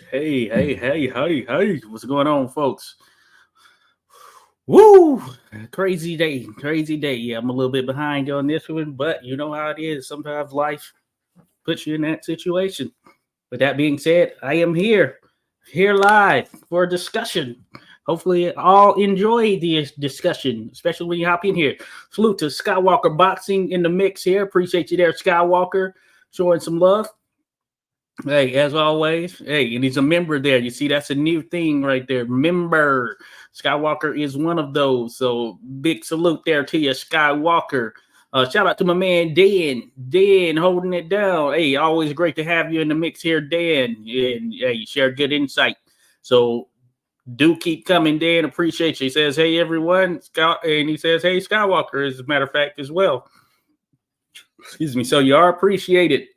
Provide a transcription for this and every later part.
Hey. What's going on, folks? Woo! Crazy day. Yeah, I'm a little bit behind on this one, but you know how it is. Sometimes life puts you in that situation. With that being said, I am here live for a discussion. Hopefully, all enjoy the discussion, especially when you hop in here. Salute to Skywalker Boxing in the mix here. Appreciate you there, Skywalker, showing some love. Hey, as always, hey, and he's a member there. You see, that's a new thing right there. Member. Skywalker is one of those. So big salute there to you, Skywalker. Shout out to my man Dan. Dan holding it down. Hey, always great to have you in the mix here, Dan. And yeah, you share good insight. So do keep coming, Dan. Appreciate you. He says, hey everyone, Scott, and he says, hey, Skywalker, as a matter of fact, as well. Excuse me. So you are appreciated.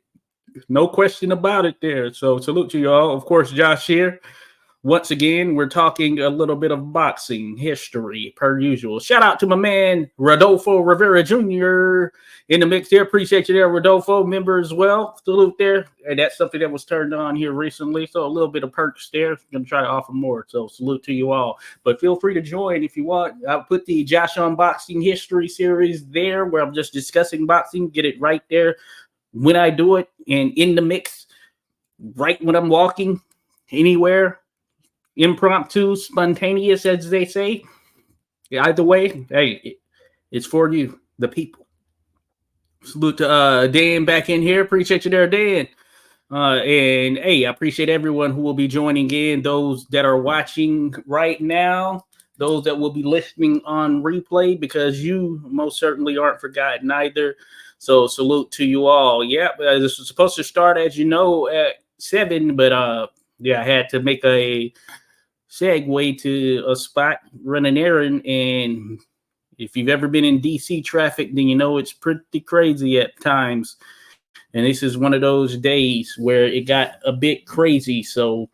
No question about it there. So salute to you all. Of course, Josh here. Once again, we're talking a little bit of boxing history per usual. Shout out to my man Rodolfo Rivera Jr. in the mix there. Appreciate you there, Rodolfo, member as well. Salute there. And that's something that was turned on here recently. So a little bit of perks there. I'm going to try to offer more. So salute to you all. But feel free to join if you want. I'll put the Josh on Boxing History series there where I'm just discussing boxing. Get it right there when I do it and in the mix, right when I'm walking anywhere, impromptu, spontaneous, as they say. Either way, hey, it's for you, the people. Salute to Dan back in here. Appreciate you there, Dan. And hey, I appreciate everyone who will be joining in, those that are watching right now, those that will be listening on replay, because you most certainly aren't forgotten either. So salute to you all. Yeah, this was supposed to start, as you know, at 7, but yeah, I had to make a segue to a spot, run an errand, and if you've ever been in DC traffic, then you know it's pretty crazy at times. And this is one of those days where it got a bit crazy, so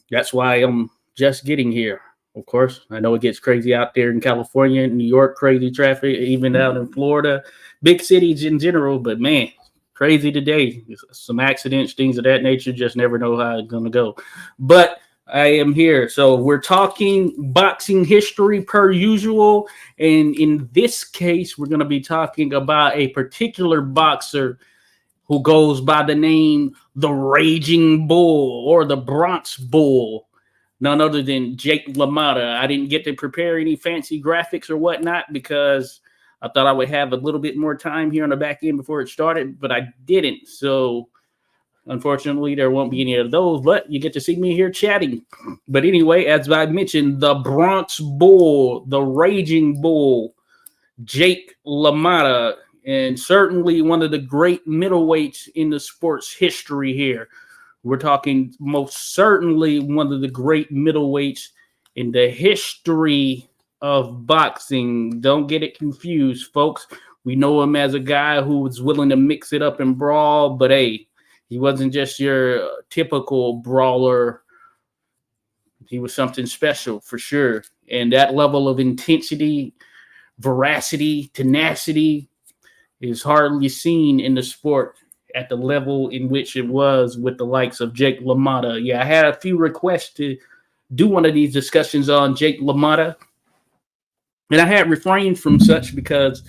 that's why I'm just getting here. Of course, I know it gets crazy out there in California, New York, crazy traffic, even out in Florida, big cities in general. But man, crazy today. Some accidents, things of that nature. Just never know how it's going to go. But I am here. So we're talking boxing history per usual. And in this case, we're going to be talking about a particular boxer who goes by the name the Raging Bull or the Bronx Bull. None other than Jake LaMotta. I didn't get to prepare any fancy graphics or whatnot because I thought I would have a little bit more time here on the back end before it started, but I didn't. So unfortunately, there won't be any of those, but you get to see me here chatting. But anyway, as I mentioned, the Bronx Bull, the Raging Bull, Jake LaMotta, and certainly one of the great middleweights in the sports history here. We're talking most certainly one of the great middleweights in the history of boxing. Don't get it confused, folks. We know him as a guy who was willing to mix it up and brawl, but hey, he wasn't just your typical brawler. He was something special for sure. And that level of intensity, veracity, tenacity is hardly seen in the sport at the level in which it was with the likes of Jake LaMotta. Yeah, I had a few requests to do one of these discussions on Jake LaMotta, and I had refrained from such because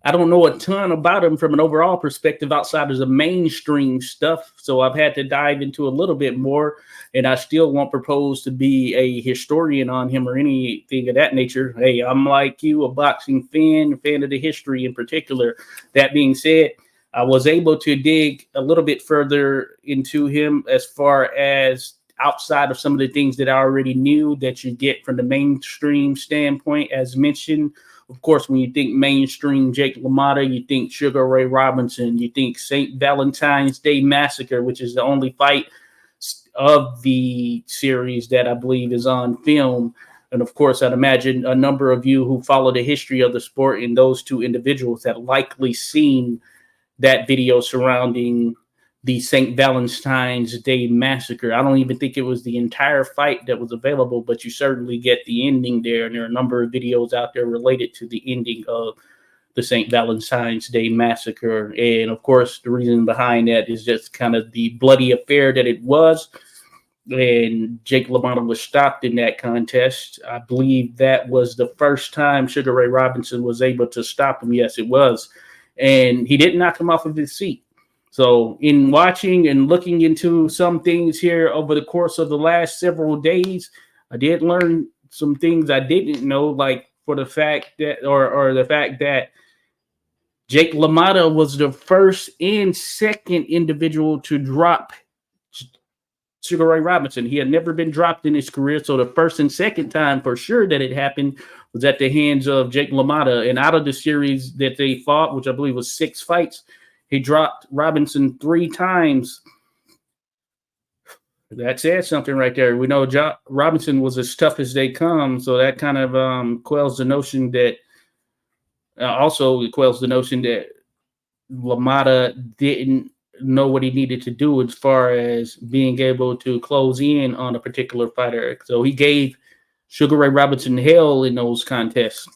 I don't know a ton about him from an overall perspective outside of the mainstream stuff. So I've had to dive into a little bit more, and I still won't propose to be a historian on him or anything of that nature. Hey, I'm like you, a boxing fan of the history in particular. That being said, I was able to dig a little bit further into him as far as outside of some of the things that I already knew that you get from the mainstream standpoint, as mentioned. Of course, when you think mainstream Jake LaMotta, you think Sugar Ray Robinson, you think St. Valentine's Day Massacre, which is the only fight of the series that I believe is on film. And of course, I'd imagine a number of you who follow the history of the sport and those two individuals have likely seen that video surrounding the St. Valentine's Day Massacre. I don't even think it was the entire fight that was available, but you certainly get the ending there. And there are a number of videos out there related to the ending of the St. Valentine's Day Massacre. And of course, the reason behind that is just kind of the bloody affair that it was. and Jake LaMotta was stopped in that contest. I believe that was the first time Sugar Ray Robinson was able to stop him. Yes, it was. And he didn't knock him off of his seat. So, in watching and looking into some things here over the course of the last several days, I did learn some things I didn't know, like for the fact that, or the fact that Jake LaMotta was the first and second individual to drop Sugar Ray Robinson. He had never been dropped in his career, so the first and second time for sure that it happened was at the hands of Jake LaMotta. And out of the series that they fought, which I believe was 6 fights, he dropped Robinson 3 times. That says something right there. We know Robinson was as tough as they come, so that kind of quells the notion that also quells the notion that LaMotta didn't know what he needed to do as far as being able to close in on a particular fighter. So he gave Sugar Ray Robinson hell in those contests.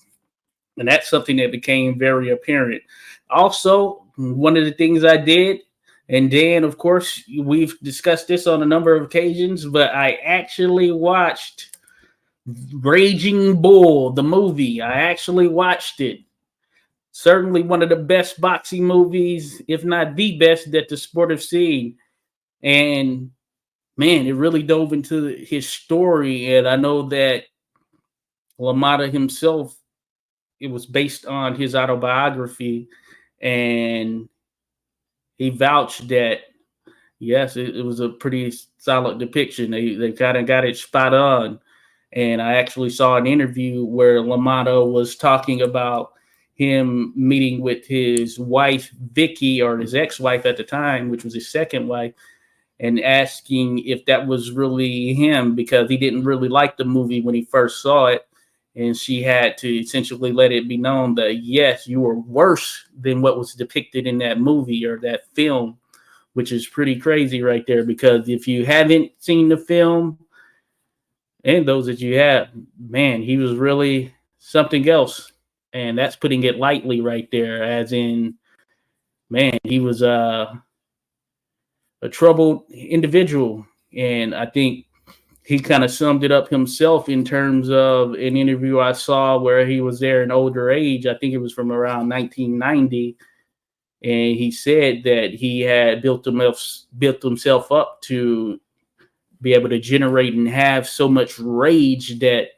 And that's something that became very apparent. Also, one of the things I did, and Dan, of course, we've discussed this on a number of occasions, but I actually watched Raging Bull, the movie. I actually watched it. Certainly one of the best boxing movies, if not the best, that the sport has seen. And man, it really dove into his story. And I know that LaMotta himself, it was based on his autobiography. And he vouched that, yes, it was a pretty solid depiction. They kind of got it spot on. And I actually saw an interview where LaMotta was talking about him meeting with his wife, Vicky, or his ex-wife at the time, which was his second wife, and asking if that was really him because he didn't really like the movie when he first saw it. And she had to essentially let it be known that, yes, you were worse than what was depicted in that movie or that film, which is pretty crazy right there. Because if you haven't seen the film, and those that you have, man, he was really something else. And that's putting it lightly right there, as in, man, he was a troubled individual. And I think he kind of summed it up himself in terms of an interview I saw where he was there in older age. I think it was from around 1990. And he said that he had built himself up to be able to generate and have so much rage that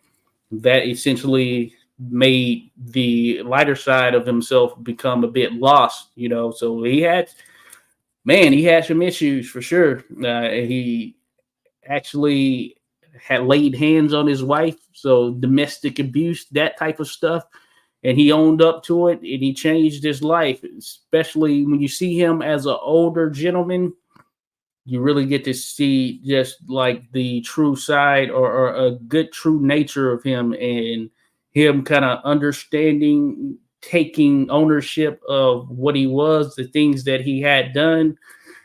essentially made the lighter side of himself become a bit lost, So he had some issues for sure. He actually had laid hands on his wife, so domestic abuse, that type of stuff. And he owned up to it, and he changed his life, especially when you see him as an older gentleman. You really get to see just like the true side or a good true nature of him, and him kind of understanding, taking ownership of what he was, the things that he had done,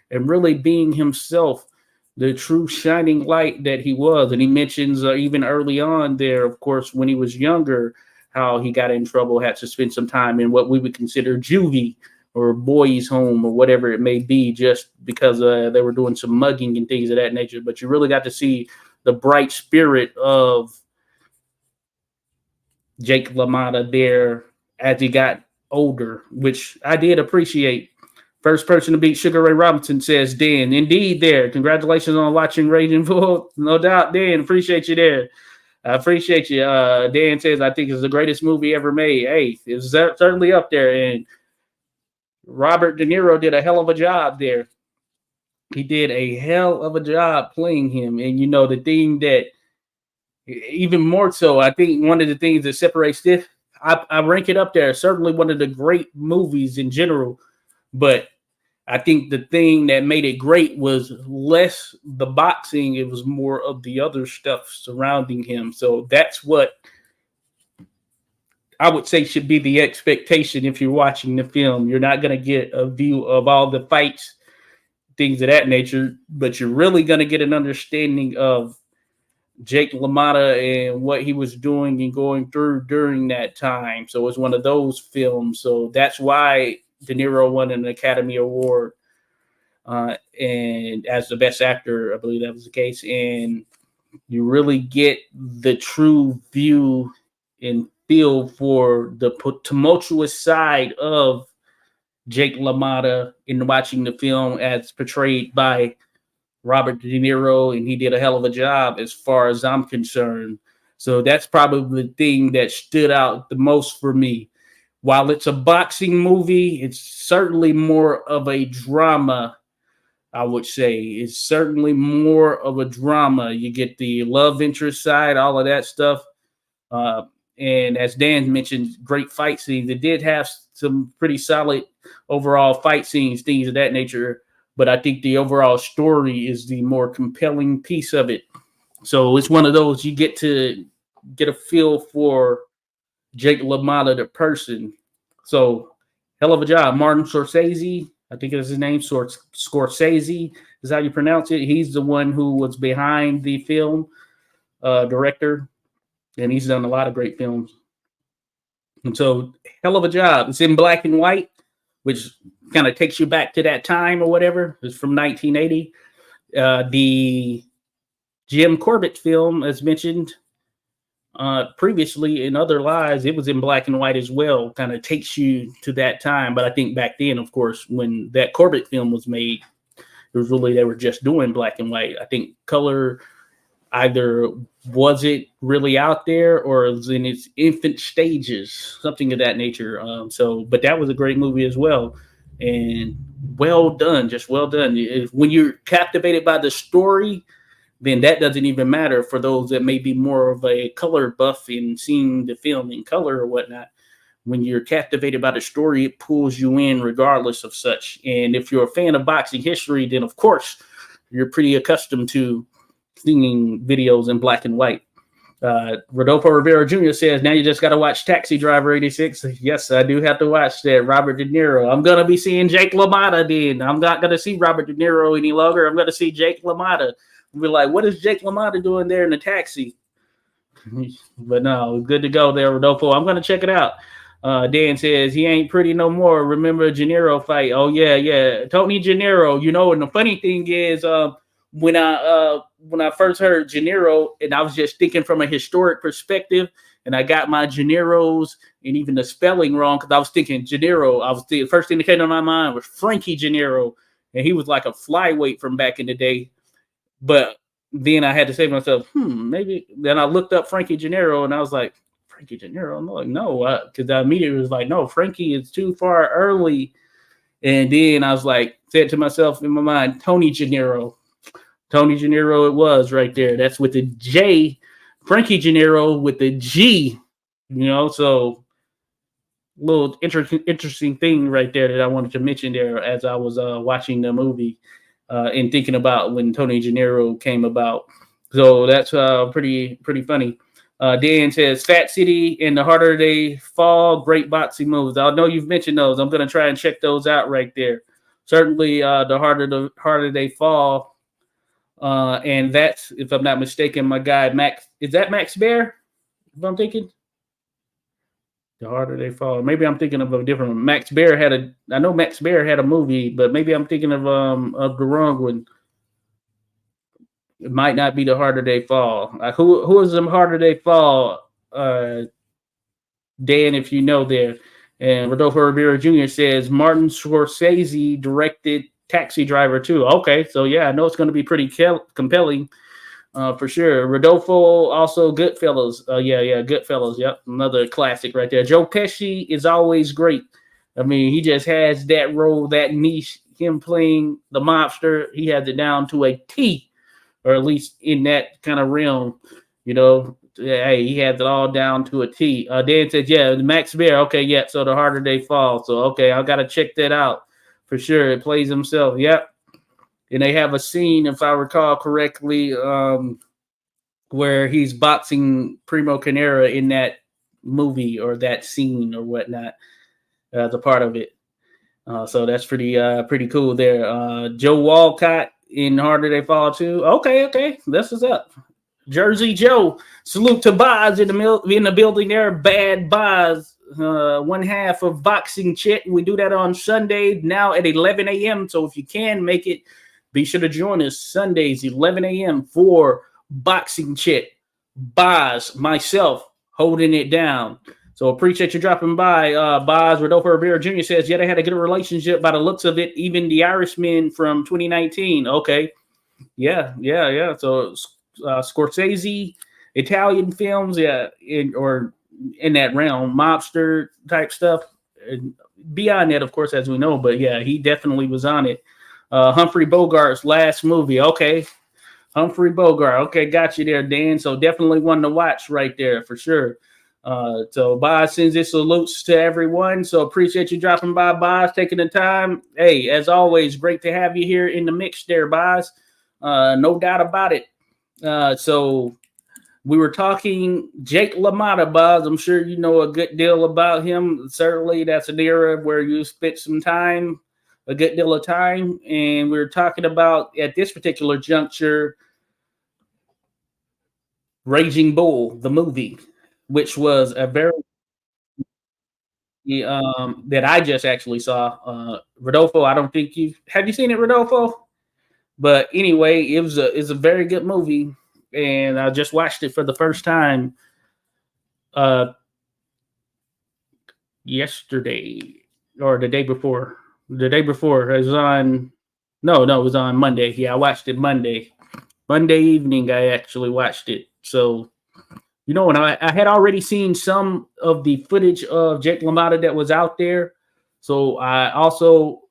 and really being himself, the true shining light that he was. And he mentions even early on there, of course, when he was younger, how he got in trouble, had to spend some time in what we would consider juvie or boys' home or whatever it may be, just because they were doing some mugging and things of that nature. But you really got to see the bright spirit of Jake LaMotta there as he got older, which I did appreciate. First person to beat Sugar Ray Robinson, says Dan. Indeed there. Congratulations on watching Raging Bull. No doubt, Dan. Appreciate you there. I appreciate you. Dan says, I think it's the greatest movie ever made. Hey, it's certainly up there. And Robert De Niro did a hell of a job there. He did a hell of a job playing him. And, the thing that even more so, I think one of the things that separates this, I rank it up there. Certainly one of the great movies in general. But I think the thing that made it great was less the boxing. It was more of the other stuff surrounding him. So that's what I would say should be the expectation if you're watching the film. You're not going to get a view of all the fights, things of that nature, but you're really going to get an understanding of Jake LaMotta and what he was doing and going through during that time. So it's one of those films. So that's why De Niro won an Academy Award. and as the best actor, I believe that was the case. And you really get the true view and feel for the tumultuous side of Jake LaMotta in watching the film as portrayed by Robert De Niro, and he did a hell of a job as far as I'm concerned. So that's probably the thing that stood out the most for me. While it's a boxing movie, it's certainly more of a drama, I would say. It's certainly more of a drama. You get the love interest side, all of that stuff. And as Dan mentioned, great fight scenes. It did have some pretty solid overall fight scenes, things of that nature. But I think the overall story is the more compelling piece of it. So it's one of those you get to get a feel for Jake LaMotta, the person. So hell of a job. Martin Scorsese, I think it's his name, Scorsese is how you pronounce it. He's the one who was behind the film, director, and he's done a lot of great films. And so hell of a job. It's in black and white, which kind of takes you back to that time or whatever. It's from 1980. The Jim Corbett film, as mentioned previously in other lives, it was in black and white as well. Kind of takes you to that time. But I think back then, of course, when that Corbett film was made, it was really, they were just doing black and white. I think color either wasn't really out there or it was in its infant stages, something of that nature. But that was a great movie as well. And well done, just well done. When you're captivated by the story, then that doesn't even matter for those that may be more of a color buff in seeing the film in color or whatnot. When you're captivated by the story, it pulls you in regardless of such. And if you're a fan of boxing history, then of course you're pretty accustomed to seeing videos in black and white. Rodolfo Rivera Jr. says, now you just got to watch Taxi Driver 86. Yes, I do have to watch that. Robert De Niro. I'm going to be seeing Jake LaMotta then. I'm not going to see Robert De Niro any longer. I'm going to see Jake LaMotta. We're like, what is Jake LaMotta doing there in the taxi? But no, good to go there, Rodolfo. I'm going to check it out. Dan says, he ain't pretty no more. Remember De Niro fight? Oh, yeah. Tony De Niro, and the funny thing is, when I first heard De Niro, and I was just thinking from a historic perspective, and I got my De Niros and even the spelling wrong because I was thinking De Niro. The first thing that came to my mind was Frankie De Niro, and he was like a flyweight from back in the day. But then I had to say to myself, maybe. Then I looked up Frankie De Niro, and I was like, Frankie De Niro? I'm like, no, because I immediately was like, no, Frankie is too far early. And then I was like, said to myself in my mind, Tony De Niro. Tony De Niro it was right there. That's with the J. Frankie De Niro with the G. So little interesting thing right there that I wanted to mention there as I was watching the movie and thinking about when Tony De Niro came about. So that's pretty funny. Dan says, Fat City and The Harder They Fall, great boxing moves. I know you've mentioned those. I'm going to try and check those out right there. Certainly The Harder They Fall. And that's, if I'm not mistaken, my guy Max. Is that Max Baer? If I'm thinking, The Harder They Fall. Maybe I'm thinking of a different one. Max Baer I know Max Baer had a movie, but maybe I'm thinking of the wrong one. It might not be The Harder They Fall. Who is The Harder They Fall? Dan, if you know there. And Rodolfo Rivera Jr. says Martin Scorsese directed Taxi Driver too. Okay, so yeah, I know it's going to be pretty compelling for sure. Rodolfo also Goodfellas. Goodfellas. Yep, another classic right there. Joe Pesci is always great. I mean, he just has that role, that niche. Him playing the mobster, he has it down to a T, or at least in that kind of realm. Hey, he has it all down to a T. Dan says, yeah, Max Baer. Okay, yeah. So The Harder They Fall. So okay, I got to check that out. For sure, it plays himself. Yep. And they have a scene, if I recall correctly, where he's boxing Primo Carnera in that movie or that scene or whatnot as a part of it. So that's pretty cool there. Joe Walcott in Harder They Fall too. Okay. This is up. Jersey Joe. Salute to Boz in the building there. Bad Boz. one half of Boxing Chat. We do that on Sunday now at 11 a.m. So if you can make it, be sure to join us Sundays, 11 a.m. for Boxing Chat. Boz, myself, holding it down. So appreciate you dropping by. Boz, Rodolfo Rivera Jr. says, yeah, they had a good relationship by the looks of it. Even the Irishman from 2019. Okay. Yeah. So Scorsese, Italian films, yeah, in that realm, mobster type stuff. Beyond that, of course, as we know, but yeah, he definitely was on it. Humphrey Bogart's last movie. Okay. Humphrey Bogart. Okay, got you there, Dan. So definitely one to watch right there for sure. So Boz sends his salutes to everyone. So appreciate you dropping by, Boz, taking the time. Hey, as always, great to have you here in the mix there, Boz. No doubt about it. So we were talking Jake LaMotta, Boz. I'm sure you know a good deal about him. Certainly that's an era where you spent some time, a good deal of time. And we were talking about, at this particular juncture, Raging Bull, the movie, which was a very that I just actually saw. Rodolfo, I don't think you seen it, Rodolfo? But anyway, it's a very good movie, and I just watched it for the first time yesterday or the day before. The day before it was on. No, it was on Monday. Yeah, I watched it Monday evening. I actually watched it. So and I had already seen some of the footage of Jake LaMotta that was out there. So I also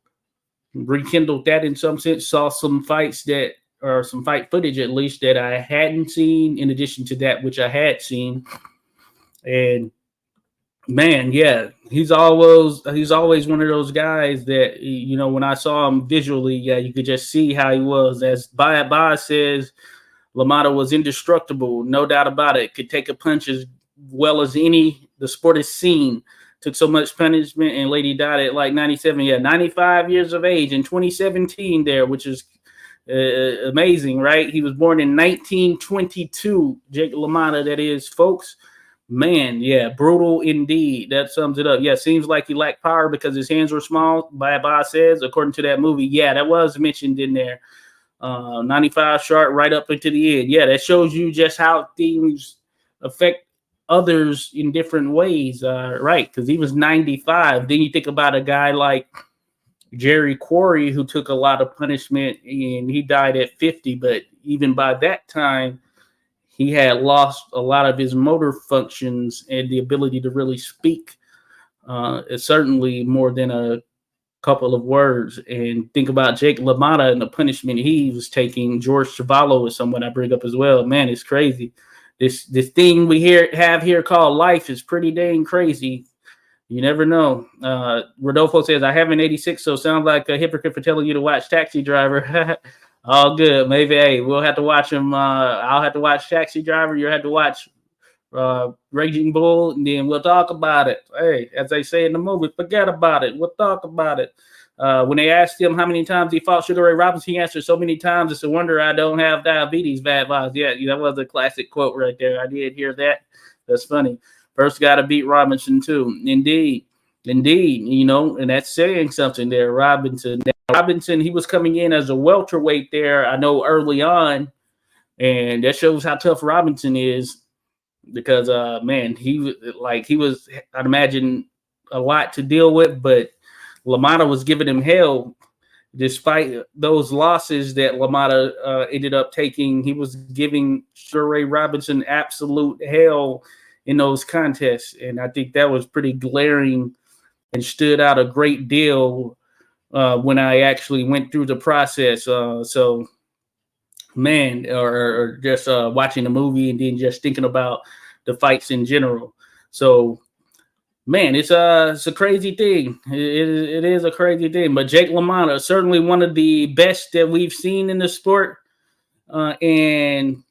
rekindled that in some sense, saw some fights or some fight footage at least that I hadn't seen in addition to that which I had seen. And man, yeah, he's always one of those guys that, when I saw him visually, yeah, you could just see how he was. As Boz says, LaMotta was indestructible, no doubt about it. Could take a punch as well as any the sport has seen. Took so much punishment, and lady died at like 97. Yeah, 95 years of age in 2017 there, which is amazing, right? He was born in 1922. Jake LaMotta, that is, folks. Man, yeah, brutal indeed. That sums it up. Yeah, seems like he lacked power because his hands were small, Boz says, according to that movie. Yeah, that was mentioned in there. 95 sharp right up into the end. Yeah, that shows you just how things affect others in different ways, right? Because he was 95. Then you think about a guy like Jerry Quarry, who took a lot of punishment, and he died at 50. But even by that time, he had lost a lot of his motor functions and the ability to really speak. Certainly more than a couple of words. And think about Jake LaMotta and the punishment he was taking. George Chavallo is someone I bring up as well. Man, it's crazy. This thing we have here called life is pretty dang crazy. You never know. Rodolfo says, I have an 86, so sounds like a hypocrite for telling you to watch Taxi Driver. All good. Maybe, hey, we'll have to watch him. I'll have to watch Taxi Driver. You'll have to watch Raging Bull, and then we'll talk about it. Hey, as they say in the movie, forget about it. We'll talk about it. When they asked him how many times he fought Sugar Ray Robinson, he answered so many times, it's a wonder I don't have diabetes, bad vibes. Yeah, that was a classic quote right there. I did hear that. That's funny. First got to beat Robinson, too. Indeed, and that's saying something there, Robinson. Now, Robinson, he was coming in as a welterweight there, I know, early on, and that shows how tough Robinson is. Because man, he was, I'd imagine, a lot to deal with, but LaMotta was giving him hell despite those losses that LaMotta ended up taking. He was giving Sugar Ray Robinson absolute hell in those contests, and I think that was pretty glaring and stood out a great deal when I actually went through the process. So man, or just watching the movie and then just thinking about the fights in general. So, man, it's a crazy thing. It is a crazy thing. But Jake LaMotta, certainly one of the best that we've seen in the sport, and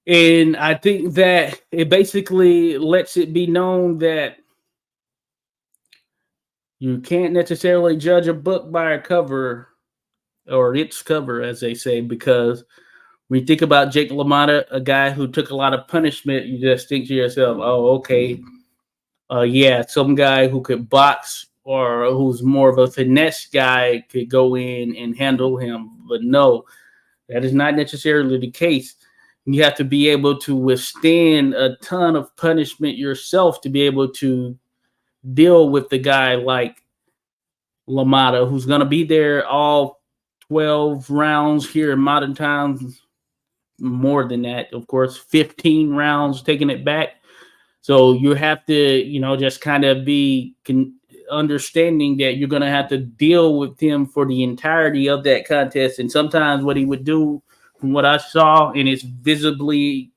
I think that it basically lets it be known that you can't necessarily judge a book by a cover, or its cover, as they say, because when you think about Jake LaMotta, a guy who took a lot of punishment, you just think to yourself, oh, okay, Yeah, some guy who could box or who's more of a finesse guy could go in and handle him. But no, that is not necessarily the case. You have to be able to withstand a ton of punishment yourself to be able to deal with the guy like LaMotta, who's going to be there all 12 rounds here in modern times. More than that, of course, 15 rounds taking it back. So you have to, just kind of be understanding that you're going to have to deal with him for the entirety of that contest. And sometimes what he would do, from what I saw, and it's visibly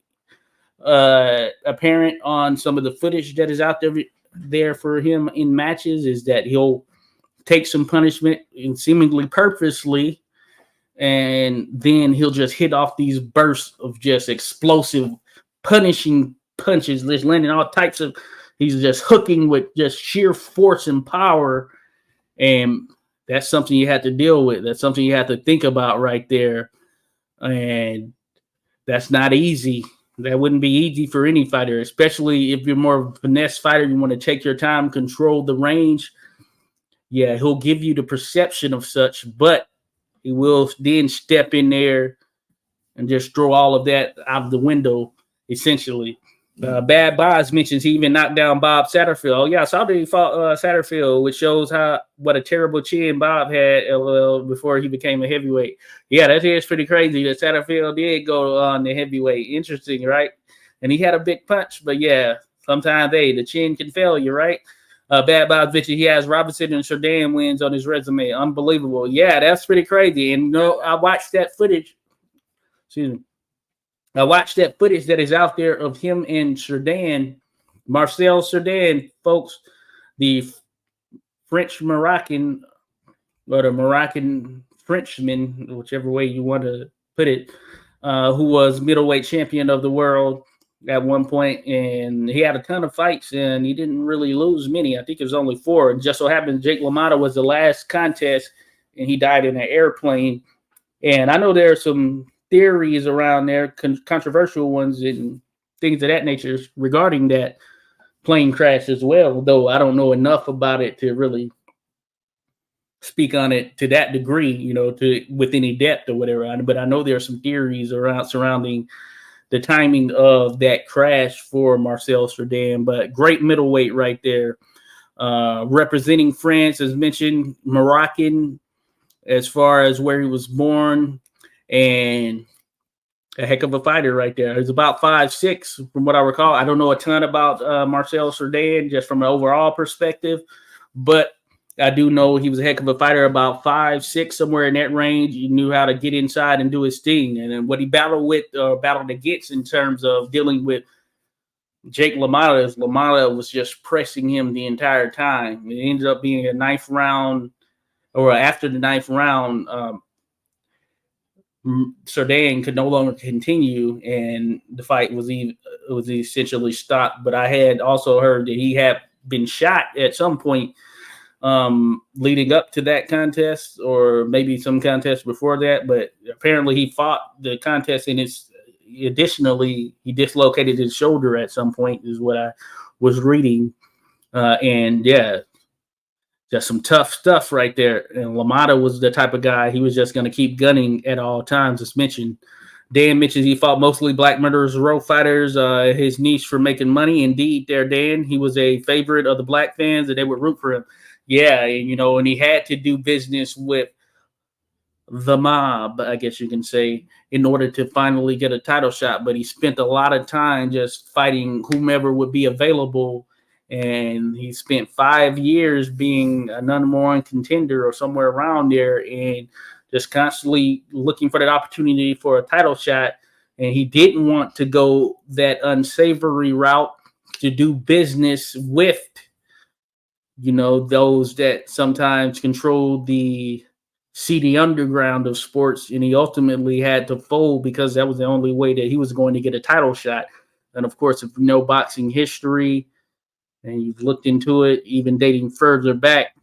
apparent on some of the footage that is out there for him in matches, is that he'll take some punishment and seemingly purposely, and then he'll just hit off these bursts of just explosive, punishing punches, just landing all types of. He's just hooking with just sheer force and power, and that's something you have to deal with. That's something you have to think about right there, and that's not easy. That wouldn't be easy for any fighter, especially if you're more of a finesse fighter. You want to take your time, control the range. Yeah, he'll give you the perception of such, but he will then step in there and just throw all of that out of the window, essentially. Bad Boz mentions he even knocked down Bob Satterfield. Oh, yeah, I saw that he fought Satterfield, which shows what a terrible chin Bob had before he became a heavyweight. Yeah, that is pretty crazy that Satterfield did go on the heavyweight. Interesting, right? And he had a big punch, but yeah, sometimes, the chin can fail you, right? Bad Bob mentioned he has Robinson and Sherdam wins on his resume. Unbelievable. Yeah, that's pretty crazy. And I watched that footage. Excuse me. I watched that footage that is out there of him and Sherdam, Marcel Sherdam, folks, the French-Moroccan, or the Moroccan Frenchman, whichever way you want to put it, who was middleweight champion of the world at one point, and he had a ton of fights, and he didn't really lose many. I think it was only 4. It just so happened Jake LaMotta was the last contest, and he died in an airplane. And I know there are some theories around there, controversial ones and things of that nature regarding that plane crash as well, though I don't know enough about it to really speak on it to that degree, with any depth or whatever. But I know there are some theories surrounding the timing of that crash for Marcel Sherdam. But great middleweight right there. Representing France, as mentioned, Moroccan as far as where he was born, and a heck of a fighter right there. He's about 5'6", from what I recall. I don't know a ton about Marcel Sherdam just from an overall perspective, but I do know he was a heck of a fighter, about 5'6", somewhere in that range. He knew how to get inside and do his thing. And then what he battled against in terms of dealing with Jake LaMotta is LaMotta was just pressing him the entire time. It ended up being a 9th round, or after the 9th round, Sherdam could no longer continue, and the fight was essentially stopped. But I had also heard that he had been shot at some point leading up to that contest, or maybe some contest before that. But apparently he fought the contest, and additionally he dislocated his shoulder at some point, is what I was reading. And yeah, just some tough stuff right there. And LaMotta was the type of guy, he was just going to keep gunning at all times, as mentioned. Dan mentions he fought mostly black murderers, row fighters, his niche for making money. Indeed, there, Dan, he was a favorite of the black fans, and they would root for him. Yeah, and he had to do business with the mob, I guess you can say, in order to finally get a title shot. But he spent a lot of time just fighting whomever would be available. And he spent 5 years being a number one contender or somewhere around there, and just constantly looking for that opportunity for a title shot. And he didn't want to go that unsavory route to do business with, those that sometimes control the seedy underground of sports. And he ultimately had to fold because that was the only way that he was going to get a title shot. And of course, if you know boxing history, and you've looked into it, even dating further back,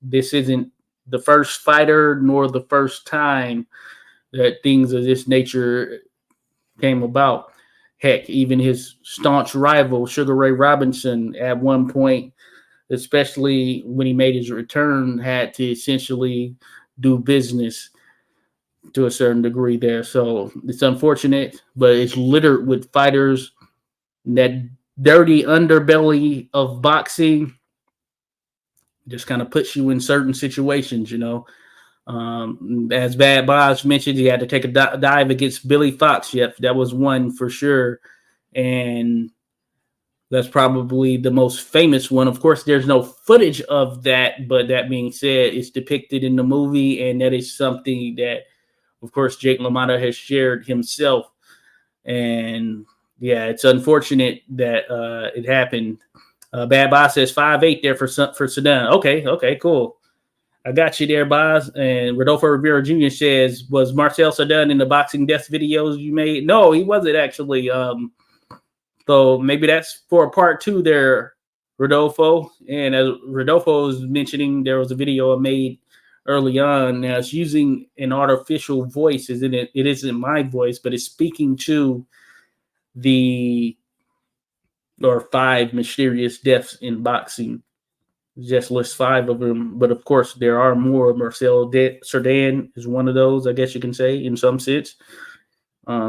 this isn't the first fighter nor the first time that things of this nature came about. Heck, even his staunch rival, Sugar Ray Robinson, at one point, especially when he made his return, had to essentially do business to a certain degree there. So it's unfortunate, but it's littered with fighters. That dirty underbelly of boxing just kind of puts you in certain situations, you know. As Bad Boss mentioned, he had to take a dive against Billy Fox. Yep, that was one for sure. And that's probably the most famous one. Of course, there's no footage of that, but that being said, it's depicted in the movie, and that is something that, of course, Jake LaMotta has shared himself. And yeah, it's unfortunate that it happened. Bad Boss says 5'8" there for Sedan. Okay, cool. I got you there, Boz. And Rodolfo Rivera Jr. says, was Marcel Sedan in the boxing death videos you made? No, he wasn't actually. So maybe that's for a part 2 there, Rodolfo. And as Rodolfo was mentioning, there was a video I made early on. Now it's using an artificial voice, isn't it? It isn't my voice, but it's speaking to the 5 mysterious deaths in boxing. Just lists 5 of them, but of course there are more. Marcel Cerdan is one of those, I guess you can say, in some sense.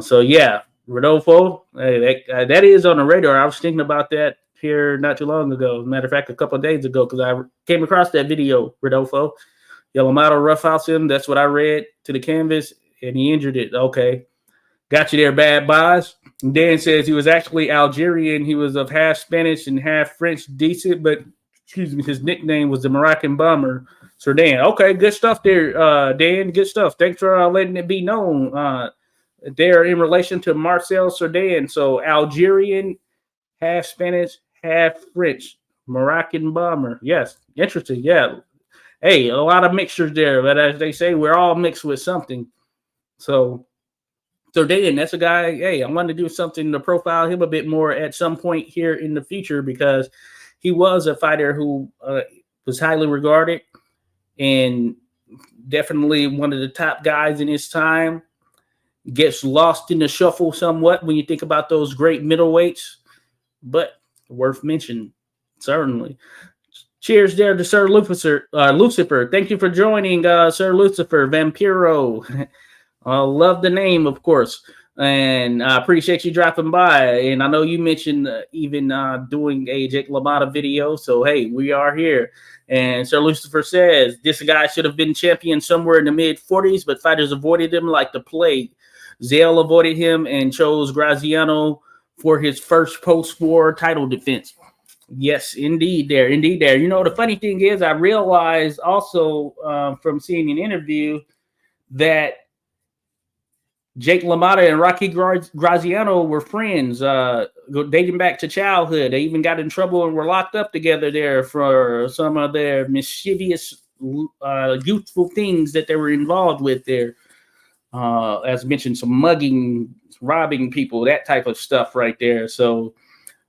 So yeah, Rodolfo, hey, that is on the radar. I was thinking about that here not too long ago. As a matter of fact, a couple of days ago, because I came across that video, Rodolfo. LaMotta roughhouse him. That's what I read to the canvas, and he injured it. Okay. Got you there, Bad Boss. And Dan says he was actually Algerian. He was of half Spanish and half French decent, but his nickname was the Moroccan Bomber, Sir Dan. Okay, good stuff there, Dan. Good stuff. Thanks for letting it be known. They're in relation to Marcel Cerdan. So Algerian, half Spanish, half French, Moroccan Bomber. Yes, interesting. Yeah. Hey, a lot of mixtures there, but as they say, we're all mixed with something. So Dan, that's a guy. Hey, I want to do something to profile him a bit more at some point here in the future, because he was a fighter who was highly regarded and definitely one of the top guys in his time. Gets lost in the shuffle somewhat when you think about those great middleweights, but worth mentioning, certainly. Cheers there to Sir Lucifer. Thank you for joining, Sir Lucifer Vampiro. I love the name, of course. And I appreciate you dropping by. And I know you mentioned even doing a Jake LaMotta video. So, hey, we are here. And Sir Lucifer says, this guy should have been champion somewhere in the mid-40s, but fighters avoided him like the plague. Zale avoided him and chose Graziano for his first post-war title defense. Yes, indeed there. You know, the funny thing is, I realized also from seeing an interview that Jake LaMotta and Rocky Graziano were friends, dating back to childhood. They even got in trouble and were locked up together there for some of their mischievous, youthful things that they were involved with there. As mentioned, some mugging, robbing people, that type of stuff right there. So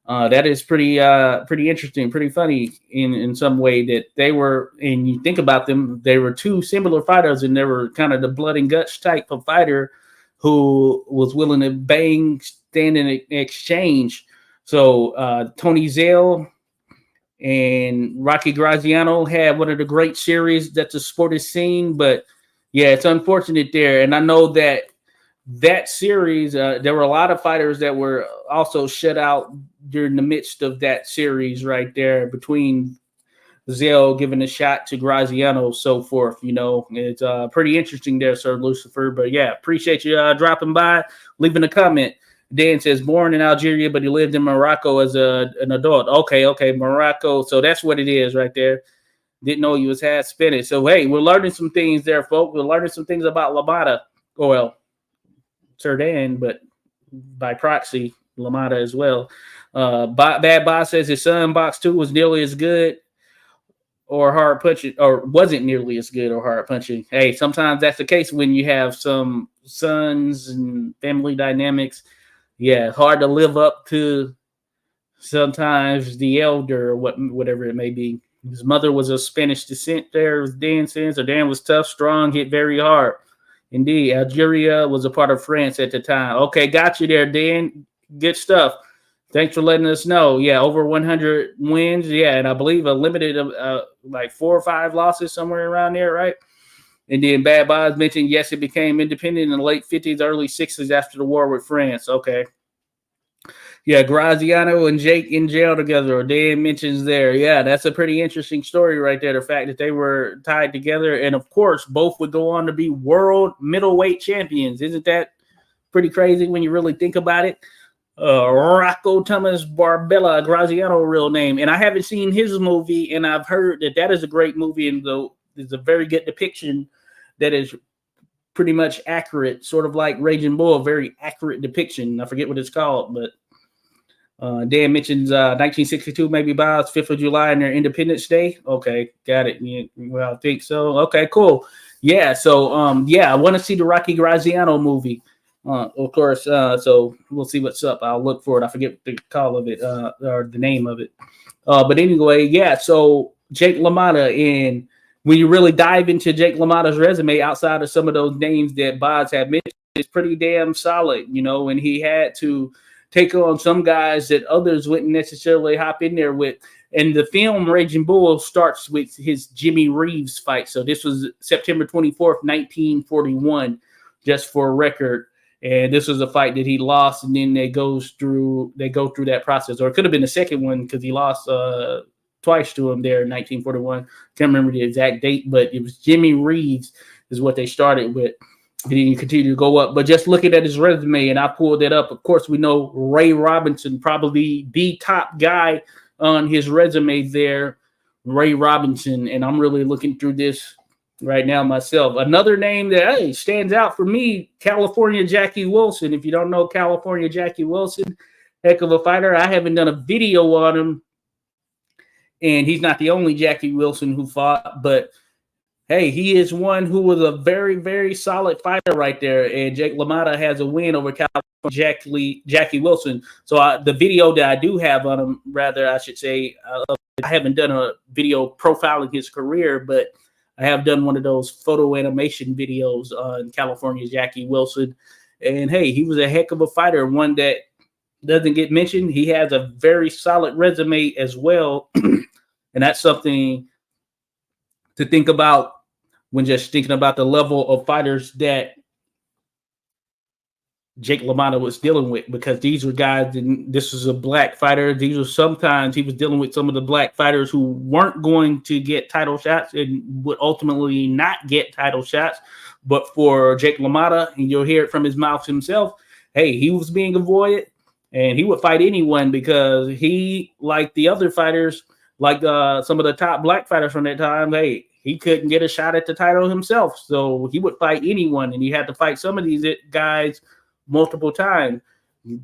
that is pretty interesting, pretty funny in some way that they were, and you think about them, they were 2 similar fighters, and they were kind of the blood and guts type of fighter who was willing to stand in exchange. So Tony Zale and Rocky Graziano had one of the great series that the sport has seen, but yeah, it's unfortunate there. And I know that series, there were a lot of fighters that were also shut out during the midst of that series right there, between Zale giving a shot to Graziano, so forth. You know, it's pretty interesting there, Sir Lucifer. But yeah, appreciate you dropping by, leaving a comment. Dan says, born in Algeria, but he lived in Morocco as an adult. Okay, Morocco. So that's what it is right there. Didn't know he was half Spanish. So, hey, we're learning some things there, folks. We're learning some things about LaMotta. Oh, well, Sir Dan, but by proxy, LaMotta as well. Bad Boss says his son, Box 2, was nearly as good or hard punching, or wasn't nearly as good or hard punching. Hey, sometimes that's the case when you have some sons and family dynamics. Yeah, hard to live up to sometimes the elder or whatever it may be. His mother was of Spanish descent there, as Dan says. So Dan was tough, strong, hit very hard. Indeed, Algeria was a part of France at the time. Okay, got you there, Dan. Good stuff. Thanks for letting us know. Yeah, over 100 wins. Yeah, and I believe a limited of like 4 or 5 losses, somewhere around there, right? And then Bad Boz mentioned, yes, it became independent in the late 50s, early 60s after the war with France. Okay. Yeah, Graziano and Jake in jail together. Or Dan mentions there. Yeah, that's a pretty interesting story right there. The fact that they were tied together. And, of course, both would go on to be world middleweight champions. Isn't that pretty crazy when you really think about it? Rocco Thomas Barbella, Graziano real name. And I haven't seen his movie, and I've heard that is a great movie, and there's a very good depiction that is pretty much accurate, sort of like Raging Bull, a very accurate depiction. I forget what it's called, but Dan mentions 1962, maybe by 5th of July and their Independence Day. Okay, got it. Yeah, well, I think so. Okay, cool. Yeah, so I want to see the Rocky Graziano movie. Of course, so we'll see what's up. I'll look for it. I forget the call of it or the name of it. But anyway, yeah, so Jake LaMotta, and when you really dive into Jake LaMotta's resume, outside of some of those names that Boz had mentioned, it's pretty damn solid, and he had to take on some guys that others wouldn't necessarily hop in there with. And the film Raging Bull starts with his Jimmy Reeves fight. So this was September 24th, 1941, just for a record. And this was a fight that he lost, and then they go through that process. Or it could have been the second one because he lost twice to him there in 1941. Can't remember the exact date, but it was Jimmy Reeves is what they started with. And then you continue to go up. But just looking at his resume, and I pulled that up, of course, we know Ray Robinson, probably the top guy on his resume there, Ray Robinson. And I'm really looking through this right now myself. Another name that stands out for me, California Jackie Wilson. If you don't know California Jackie Wilson, heck of a fighter. I haven't done a video on him, and he's not the only Jackie Wilson who fought, but hey, he is one who was a very, very solid fighter right there. And Jake LaMotta has a win over California Jackie Wilson. So the video that I do have on him, rather, I should say, I haven't done a video profiling his career, but I have done one of those photo animation videos on California Jackie Wilson. And hey, he was a heck of a fighter, one that doesn't get mentioned. He has a very solid resume as well. And that's something to think about when just thinking about the level of fighters that Jake LaMotta was dealing with, because these were guys, and this was a black fighter. These were sometimes he was dealing with some of the black fighters who weren't going to get title shots and would ultimately not get title shots. But for Jake LaMotta, and you'll hear it from his mouth himself, hey, he was being avoided, and he would fight anyone because he, like the other fighters, like some of the top black fighters from that time, hey, he couldn't get a shot at the title himself. So he would fight anyone, and he had to fight some of these guys multiple times.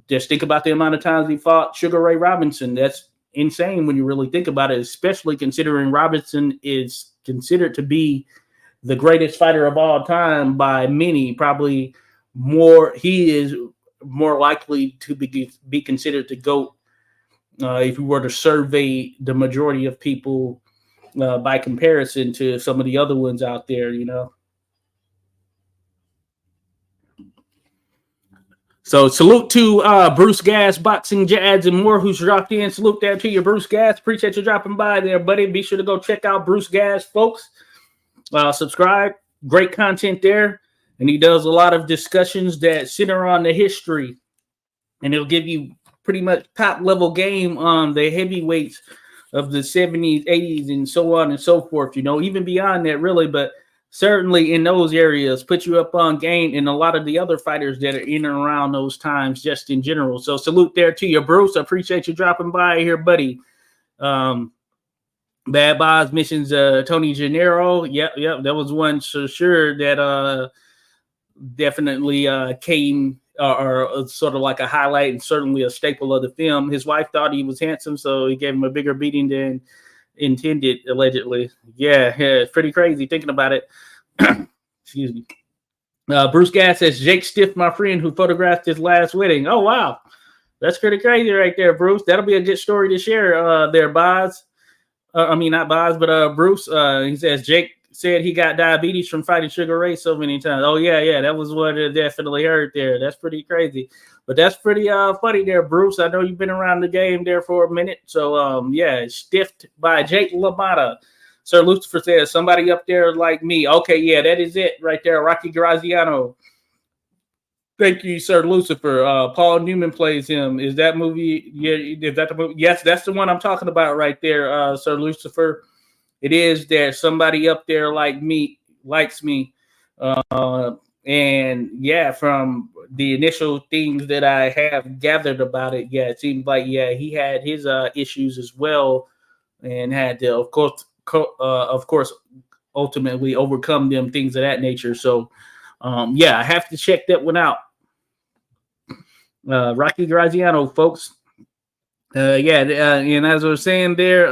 Just think about the amount of times he fought Sugar Ray Robinson. That's insane when you really think about it, especially considering Robinson is considered to be the greatest fighter of all time by many. Probably more, he is more likely to be considered the GOAT if we were to survey the majority of people by comparison to some of the other ones out there, So salute to Bruce Gas, Boxing Jads, and more who's dropped in. Salute there to you, Bruce Gas. Appreciate you dropping by there, buddy. Be sure to go check out Bruce Gas, folks. Subscribe. Great content there. And he does a lot of discussions that center on the history. And it'll give you pretty much top-level game on the heavyweights of the 70s, 80s, and so on and so forth, even beyond that, really. But certainly in those areas, put you up on game, and a lot of the other fighters that are in and around those times just in general. So salute there to you, Bruce. I appreciate you dropping by here, buddy. Bad Boz mentions Tony Gennaro. Yep, that was one for sure that definitely came or sort of like a highlight and certainly a staple of the film. His wife thought he was handsome, so he gave him a bigger beating than intended, allegedly. Yeah, it's pretty crazy thinking about it. Excuse me. Bruce Gas says, Jake Stiff, my friend who photographed his last wedding. Oh, wow. That's pretty crazy right there, Bruce. That'll be a good story to share there, Boz. Not Boz, but Bruce. He says, Jake said he got diabetes from fighting Sugar Ray so many times. Oh yeah, that was what I definitely heard there. That's pretty crazy, but that's pretty funny there, Bruce. I know you've been around the game there for a minute, so yeah, stiffed by Jake LaMotta. Sir Lucifer says somebody up there like me. Okay, yeah, that is it right there, Rocky Graziano. Thank you, Sir Lucifer. Paul Newman plays him. Is that movie? Yeah, is that the movie? Yes, that's the one I'm talking about right there, Sir Lucifer. It is there. Somebody up there like me likes me, and yeah, from the initial things that I have gathered about it, yeah, it seems like he had his issues as well, and had to, of course, ultimately overcome them, things of that nature. So, yeah, I have to check that one out. Rocky Graziano, folks. And as I was saying there,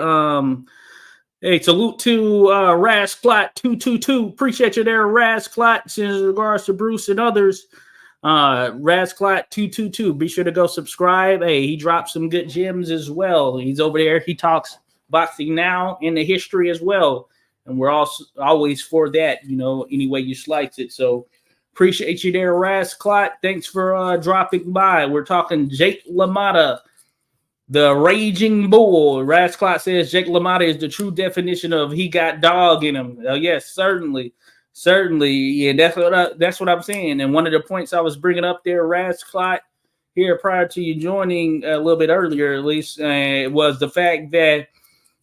hey, salute to Rasclot 222. Appreciate you there, Rasclot. In regards to Bruce and others, Rasclot 222. Be sure to go subscribe. Hey, he dropped some good gems as well. He's over there. He talks boxing now in the history as well, and we're also always for that. Any way you slice it. So. Appreciate you there, Rasclot. Thanks for dropping by. We're talking Jake LaMotta, the Raging Bull. Rasclot says Jake LaMotta is the true definition of he got dog in him. Yes, certainly. Yeah, that's what I'm saying. And one of the points I was bringing up there, Rasclot, here prior to you joining a little bit earlier, at least, was the fact that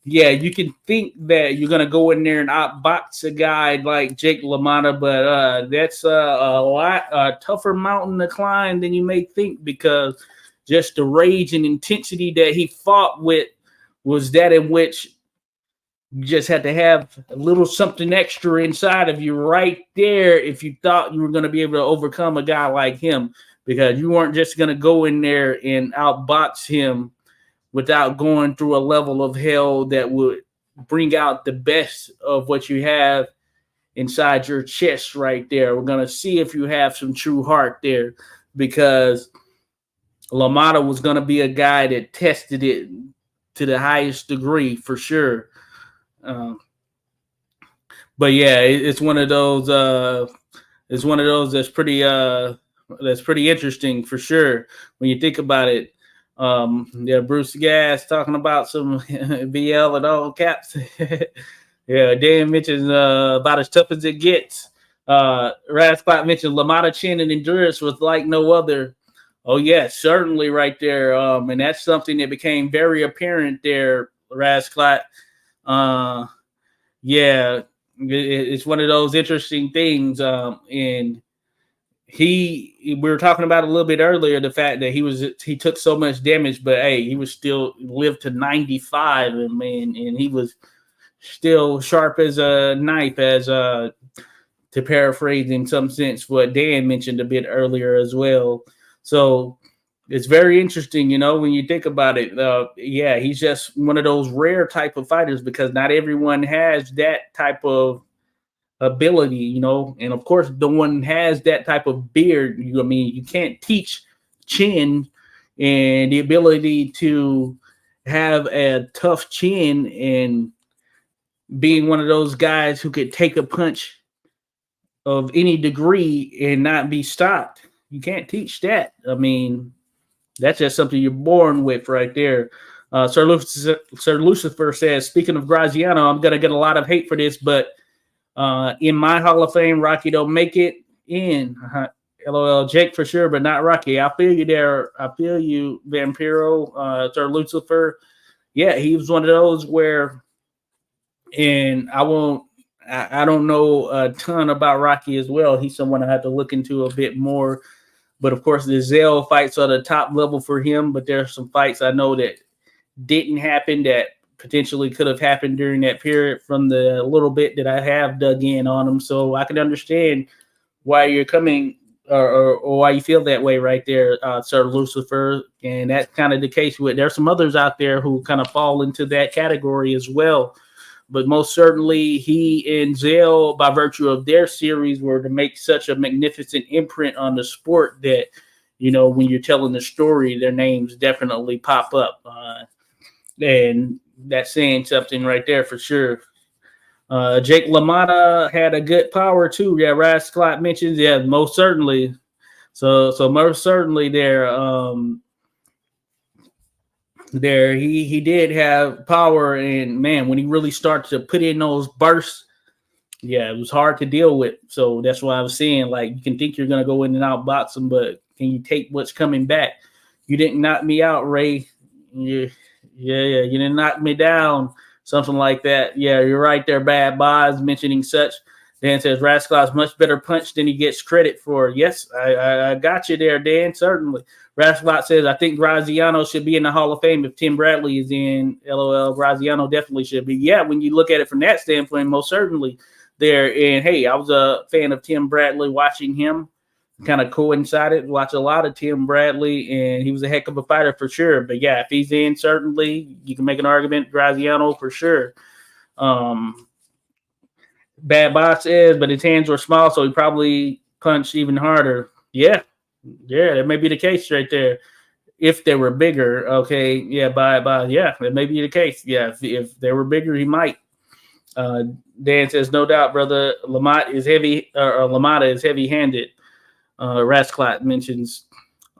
you can think that you're gonna go in there and outbox a guy like Jake LaMotta, but that's a lot tougher mountain to climb than you may think, because just the rage and intensity that he fought with was that in which you just had to have a little something extra inside of you right there if you thought you were going to be able to overcome a guy like him, because you weren't just going to go in there and outbox him without going through a level of hell that would bring out the best of what you have inside your chest right there. We're going to see if you have some true heart there, because LaMotta was going to be a guy that tested it to the highest degree for sure. But yeah, it's one of those that's pretty interesting for sure when you think about it. Bruce Gas talking about some BL and all caps. Yeah, Dan mentions about as tough as it gets. Rasclot mentioned LaMotta chin and endurance was like no other. Oh yeah, certainly right there. And that's something that became very apparent there, Rasclot. It's one of those interesting things. And we were talking about a little bit earlier, the fact that he took so much damage, but hey, he was still lived to 95, and he was still sharp as a knife, as to paraphrase in some sense what Dan mentioned a bit earlier as well. So it's very interesting, when you think about it. He's just one of those rare type of fighters, because not everyone has that type of ability, and of course no one has that type of beard. You can't teach chin and the ability to have a tough chin and being one of those guys who could take a punch of any degree and not be stopped. You can't teach that. That's just something you're born with right there. Sir Lucifer says, speaking of Graziano, I'm going to get a lot of hate for this, but in my Hall of Fame, Rocky don't make it in. LOL, Jake for sure, but not Rocky. I feel you there. I feel you, Vampiro, Sir Lucifer. Yeah, he was one of those where, and I don't know a ton about Rocky as well. He's someone I have to look into a bit more. But of course, the Zell fights are the top level for him. But there are some fights I know that didn't happen that potentially could have happened during that period from the little bit that I have dug in on him. So I can understand why you're coming or why you feel that way right there, Sir Lucifer. And that's kind of the case with, there's some others out there who kind of fall into that category as well. But most certainly he and Zell, by virtue of their series, were to make such a magnificent imprint on the sport that, when you're telling the story, their names definitely pop up. And that's saying something right there for sure. Jake LaMotta had a good power too. Yeah, Rasclot mentions. Yeah, most certainly. So most certainly there he did have power, and man, when he really started to put in those bursts, yeah, it was hard to deal with. So that's why I was saying, like, you can think you're gonna go in and out boxing, but can you take what's coming back? You didn't knock me out, Ray. Yeah, you didn't knock me down, something like that. Yeah, you're right there, Bad Boz mentioning such. Dan says Rascal's much better punch than he gets credit for. Yes, I got you there, Dan. Certainly. Rascalot says, I think Graziano should be in the Hall of Fame if Tim Bradley is in. LOL. Graziano definitely should be. Yeah, when you look at it from that standpoint, most certainly there. And hey, I was a fan of Tim Bradley, watching him kind of coincided, watch a lot of Tim Bradley, and he was a heck of a fighter for sure. But yeah, if he's in, certainly you can make an argument, Graziano for sure. Bad Boss says, but his hands were small, so he probably punched even harder. Yeah, that may be the case right there. If they were bigger, okay, yeah, yeah, that may be the case. Yeah, if they were bigger, he might. Dan says, no doubt, brother. LaMotta is heavy-handed. Rasclot mentions,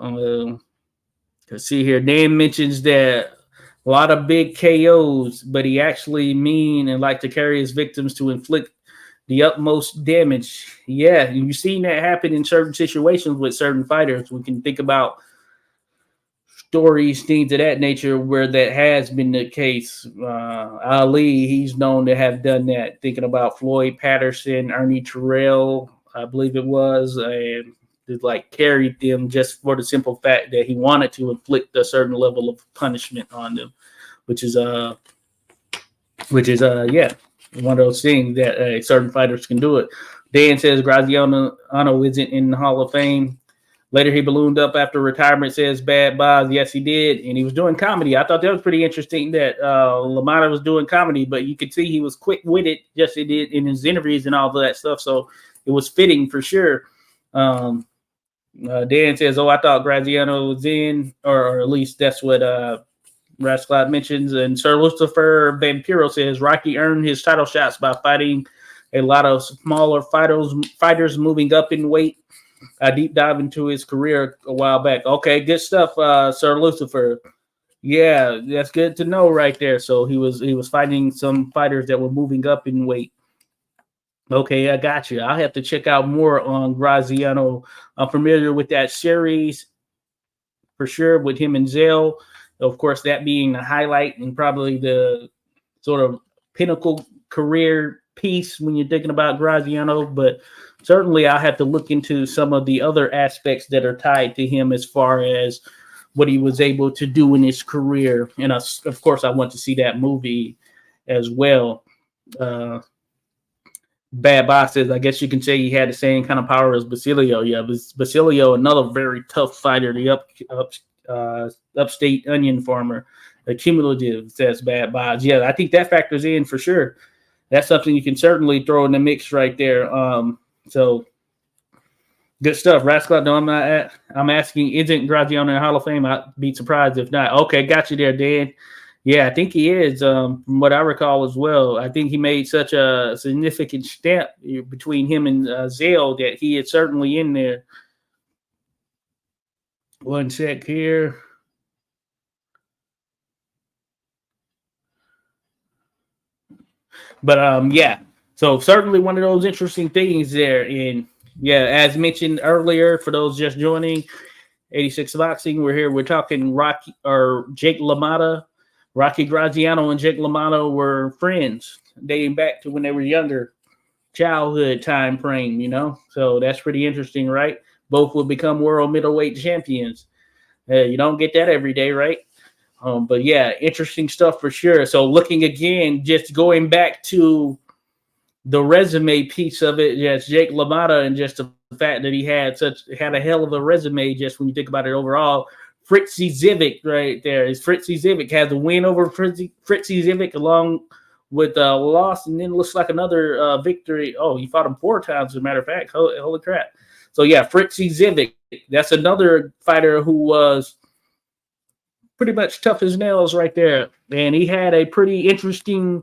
let's see here. Dan mentions that a lot of big KOs, but he actually mean and like to carry his victims to inflict the utmost damage. Yeah, you've seen that happen in certain situations with certain fighters. We can think about stories, things of that nature, where that has been the case. Ali, he's known to have done that. Thinking about Floyd Patterson, Ernie Terrell, I believe it was, and like carried them just for the simple fact that he wanted to inflict a certain level of punishment on them, which is yeah, one of those things that certain fighters can do it. Dan says Graziano isn't in the Hall of Fame. Later, he ballooned up after retirement, says Bad Boz. Yes, he did. And he was doing comedy. I thought that was pretty interesting that LaMotta was doing comedy, but you could see he was quick-witted, just he did in his interviews and all of that stuff. So it was fitting for sure. Dan says, I thought Graziano was in, or at least that's what Rasclot mentions. And Sir Lucifer Vampiro says Rocky earned his title shots by fighting a lot of smaller fighters moving up in weight. I deep dive into his career a while back. Okay, good stuff, Sir Lucifer. Yeah, that's good to know right there. So he was fighting some fighters that were moving up in weight. Okay, I got you. I'll have to check out more on Graziano. I'm familiar with that series for sure with him and Zell. Of course, that being the highlight and probably the sort of pinnacle career piece when you're thinking about Graziano. But certainly I'll have to look into some of the other aspects that are tied to him as far as what he was able to do in his career. And of course, I want to see that movie as well. Bad Boss says, I guess you can say he had the same kind of power as Basilio. Yeah, Basilio, another very tough fighter, the upstate onion farmer, cumulative, says Bad Boss. Yeah, I think that factors in for sure. That's something you can certainly throw in the mix right there. So good stuff. Rascal, no, I'm asking, isn't Graziano in the Hall of Fame? I'd be surprised if not. Okay, got you there, Dan. Yeah, I think he is, from what I recall as well. I think he made such a significant step between him and Zell that he is certainly in there. One sec here. But yeah, so certainly one of those interesting things there. And yeah, as mentioned earlier, for those just joining, 86 Boxing, we're here. We're talking Jake LaMotta. Rocky Graziano and Jake LaMotta were friends dating back to when they were younger, childhood time frame, So that's pretty interesting, right? Both will become world middleweight champions. You don't get that every day, right? But yeah, interesting stuff for sure. So looking again, just going back to the resume piece of it, yes, Jake LaMotta, and just the fact that he had a hell of a resume just when you think about it overall. Fritzy Zivic right there. Fritzy Zivic has a win over Fritzy Zivic along with a loss, and then looks like another victory. Oh, he fought him 4 times, as a matter of fact. Holy crap. So, yeah, Fritzy Zivic. That's another fighter who was pretty much tough as nails right there. And he had a pretty interesting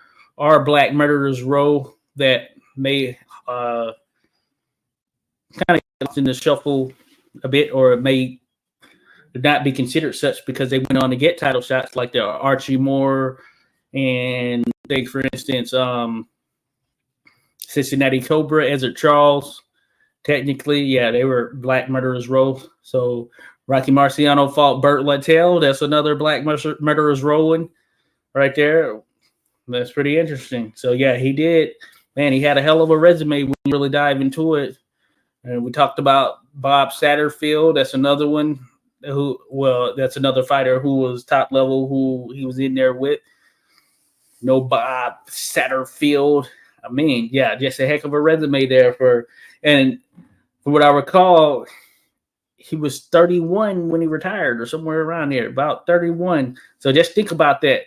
our Black Murderers Row that may kind of get in the shuffle a bit, or it may not be considered such because they went on to get title shots like the Archie Moore and take, for instance, Cincinnati Cobra, Ezra Charles. Technically, yeah, they were Black Murderers Row. So Rocky Marciano fought Burt Littell. That's another Black Murderers Row right there. That's pretty interesting. So, yeah, he did. Man, he had a hell of a resume when you really dive into it. And we talked about Bob Satterfield. That's another one that's another fighter who was top level, who he was in there with. No Bob Satterfield. I mean, yeah, just a heck of a resume there and from what I recall, he was 31 when he retired or somewhere around there, about 31. So just think about that.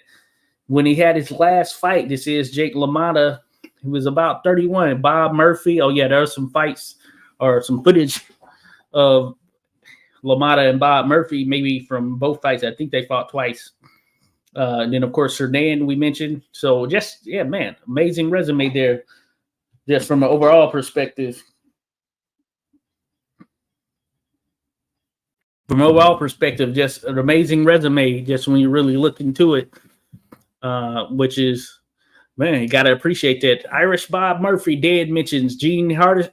When he had his last fight, this is Jake LaMotta, he was about 31. Bob Murphy, oh yeah, there are some fights or some footage of LaMotta and Bob Murphy, maybe from both fights. I think they fought twice. And then, of course, Hernan we mentioned. So just, yeah, man, amazing resume there, just from an overall perspective. From an overall perspective, just an amazing resume, just when you really look into it, which is, man, you got to appreciate that. Irish Bob Murphy, Dan mentions Gene Harrison,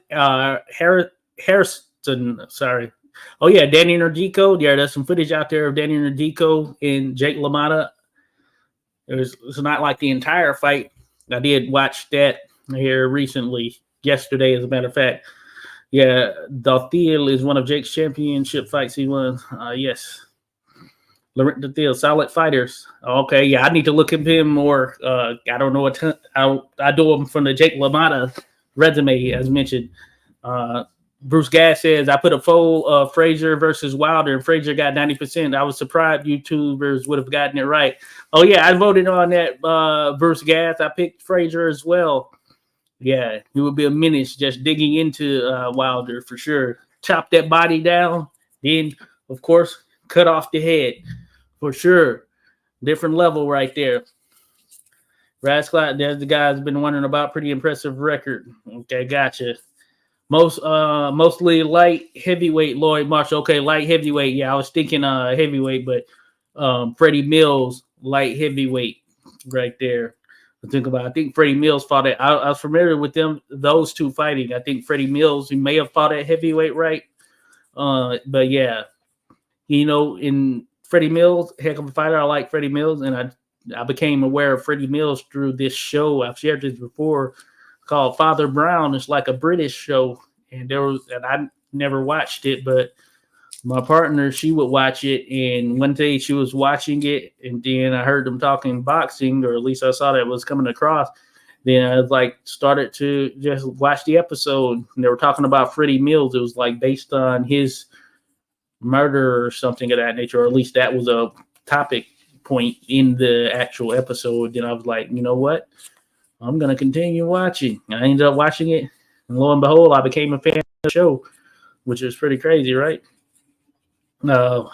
sorry. Oh, yeah, Danny Nardico. Yeah, there's some footage out there of Danny Nardico and Jake LaMotta. It's not like the entire fight. I did watch that here recently, yesterday, as a matter of fact. Yeah, Dothiel is one of Jake's championship fights he won. Yes. Laurent Dothiel, solid fighters. Okay, yeah, I need to look into him more. I don't know I do him from the Jake LaMotta resume, as mentioned. Bruce Gass says, I put a full Frazier versus Wilder, and Frazier got 90%. I was surprised YouTubers would have gotten it right. Oh, yeah, I voted on that, Bruce Gass. I picked Frazier as well. Yeah, he would be a menace just digging into Wilder for sure. Chop that body down, then, of course, cut off the head for sure. Different level right there. Rasclot, there's the guy's been wondering about. Pretty impressive record. Okay, gotcha. Mostly light heavyweight, Lloyd Marshall. Okay, light heavyweight. Yeah, I was thinking heavyweight, but Freddie Mills, light heavyweight right there. I think Freddie Mills fought it. I was familiar with those two fighting. I think Freddie Mills, he may have fought at heavyweight, right? But yeah, in Freddie Mills, heck of a fighter. I like Freddie Mills, and I became aware of Freddie Mills through this show. I've shared this before, called Father Brown. It's like a British show, and I never watched it, but my partner, she would watch it, and one day she was watching it, and then I heard them talking boxing, or at least I saw that was coming across. Then I started to just watch the episode, and they were talking about Freddie Mills. It was like based on his murder or something of that nature, or at least that was a topic point in the actual episode. Then I was like, you know what? I'm going to continue watching. I ended up watching it, and lo and behold, I became a fan of the show, which is pretty crazy, right? For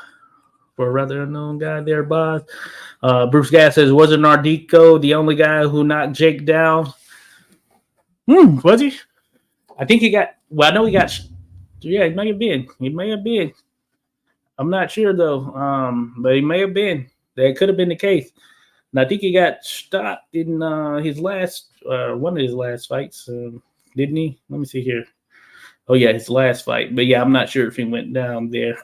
a rather unknown guy there, Bob. Bruce Gass says, wasn't Nardico the only guy who knocked Jake down? Was he? I think he got, I know he got, yeah, he may have been. He may have been. I'm not sure, though, but he may have been. That could have been the case. And I think he got stopped in his last, one of his last fights, didn't he? Let me see here. Oh, yeah, his last fight. But, yeah, I'm not sure if he went down there.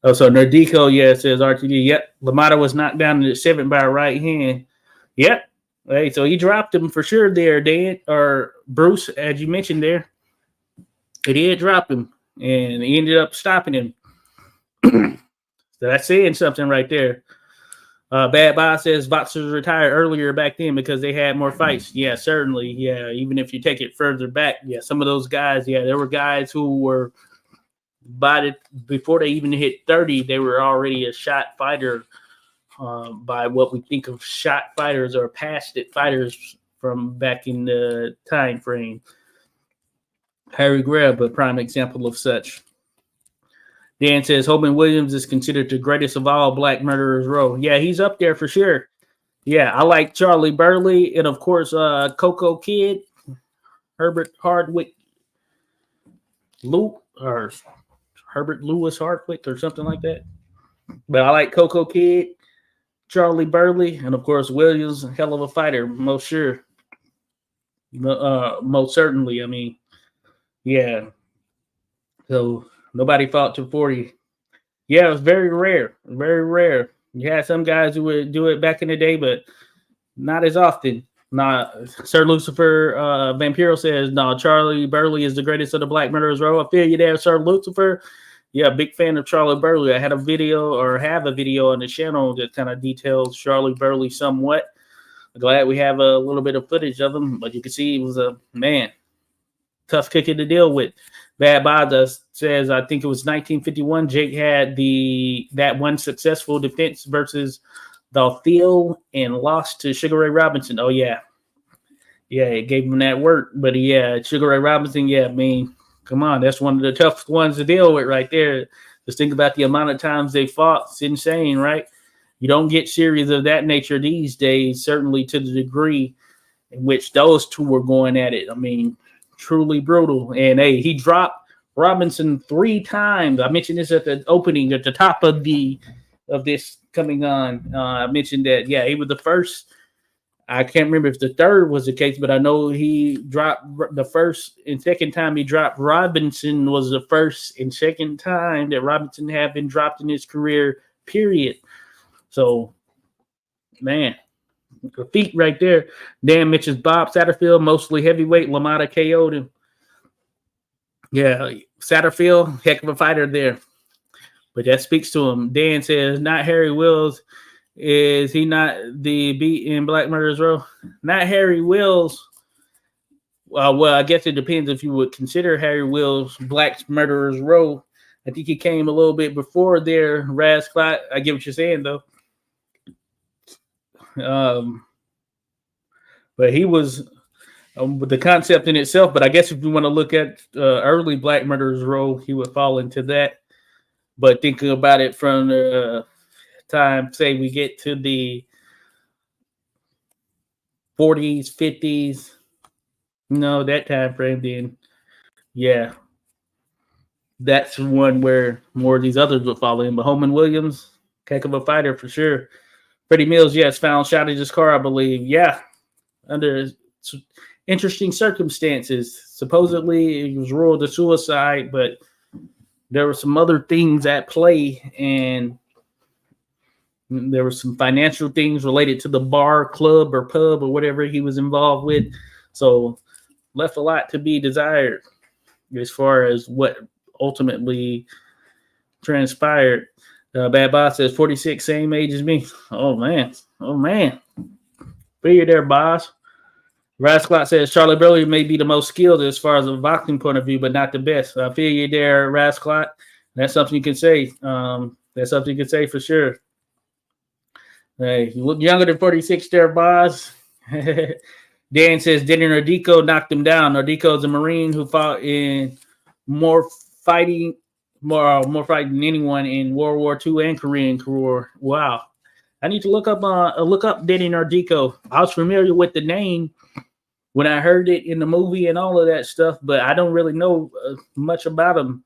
Oh, so Nardico, yeah, says RTD. Yep, LaMotta was knocked down in the 7th by a right hand. Yep. Hey, so he dropped him for sure there, Dan, or Bruce, as you mentioned there. He did drop him, and he ended up stopping him. So that's saying something right there. Bad Bob says boxers retired earlier back then because they had more fights. Yeah, certainly. Yeah, even if you take it further back, yeah, some of those guys, yeah, there were guys who were before they even hit 30, they were already a shot fighter by what we think of shot fighters or past it fighters from back in the time frame. Harry Greb, a prime example of such. Dan says Holman Williams is considered the greatest of all Black Murderers Row. Yeah, he's up there for sure. Yeah, I like Charlie Burley and of course Coco Kid, Herbert Hardwick Luke or Herbert Lewis Hardwick or something like that. But I like Coco Kid, Charlie Burley, and of course Williams, hell of a fighter, most sure. Most certainly. I mean, yeah. So nobody fought to 40. Yeah, it was very rare. Very rare. You had some guys who would do it back in the day, but not as often. Nah, Sir Lucifer Vampiro says, no, Charlie Burley is the greatest of the Black Murderers Row. I feel you there, Sir Lucifer. Yeah, big fan of Charlie Burley. I had a video or have a video on the channel that kind of details Charlie Burley somewhat. I'm glad we have a little bit of footage of him, but you can see he was a man, tough cookie to deal with. Bad Bada says, I think it was 1951. Jake had that one successful defense versus Dalfield and lost to Sugar Ray Robinson. Oh, yeah. Yeah, it gave him that work. But, yeah, Sugar Ray Robinson, yeah, I mean, come on. That's one of the toughest ones to deal with right there. Just think about the amount of times they fought. It's insane, right? You don't get series of that nature these days, certainly to the degree in which those two were going at it. I mean, truly brutal. And, hey, he dropped Robinson 3 times. I mentioned this at the opening, at the top of this coming on. I mentioned that, yeah, he was the first. I can't remember if the third was the case, but I know he dropped the first and second time he dropped Robinson was the first and second time that Robinson had been dropped in his career, period. So, man, the feet right there. Dan mentions Bob Satterfield, mostly heavyweight. LaMotta KO'd him. Yeah, Satterfield, heck of a fighter there. But that speaks to him. Dan says, not Harry Wills. Is he not the beat in Black Murderers Row? Not Harry Wills. Well, I guess it depends if you would consider Harry Wills Black Murderers Row. I think he came a little bit before there, Raz Clot. I get what you're saying, though. But he was the concept in itself. But I guess if you want to look at early Black Murderers Row, he would fall into that. But thinking about it from the time, say we get to the 40s, 50s, that time frame, then yeah, that's one where more of these others would fall in. But Holman Williams, heck of a fighter for sure. Freddie Mills, yes, found shot in his car, I believe. Yeah, under interesting circumstances. Supposedly he was ruled a suicide, but there were some other things at play, and there were some financial things related to the bar, club, or pub, or whatever he was involved with. So left a lot to be desired as far as what ultimately transpired. Bad Boss says 46, same age as me. Oh, man. Be you there, boss. Rasclot says Charlie Burley may be the most skilled as far as a boxing point of view, but not the best. I feel you there, Rasclot. That's something you can say. That's something you can say for sure. Hey, you look younger than 46 there, boss. Dan says Denny Nordico knocked him down. Nordico is a Marine who fought in more fighting than anyone in World War II and Korean War. Wow. I need to look up Denny Nordico. I was familiar with the name when I heard it in the movie and all of that stuff, but I don't really know much about him.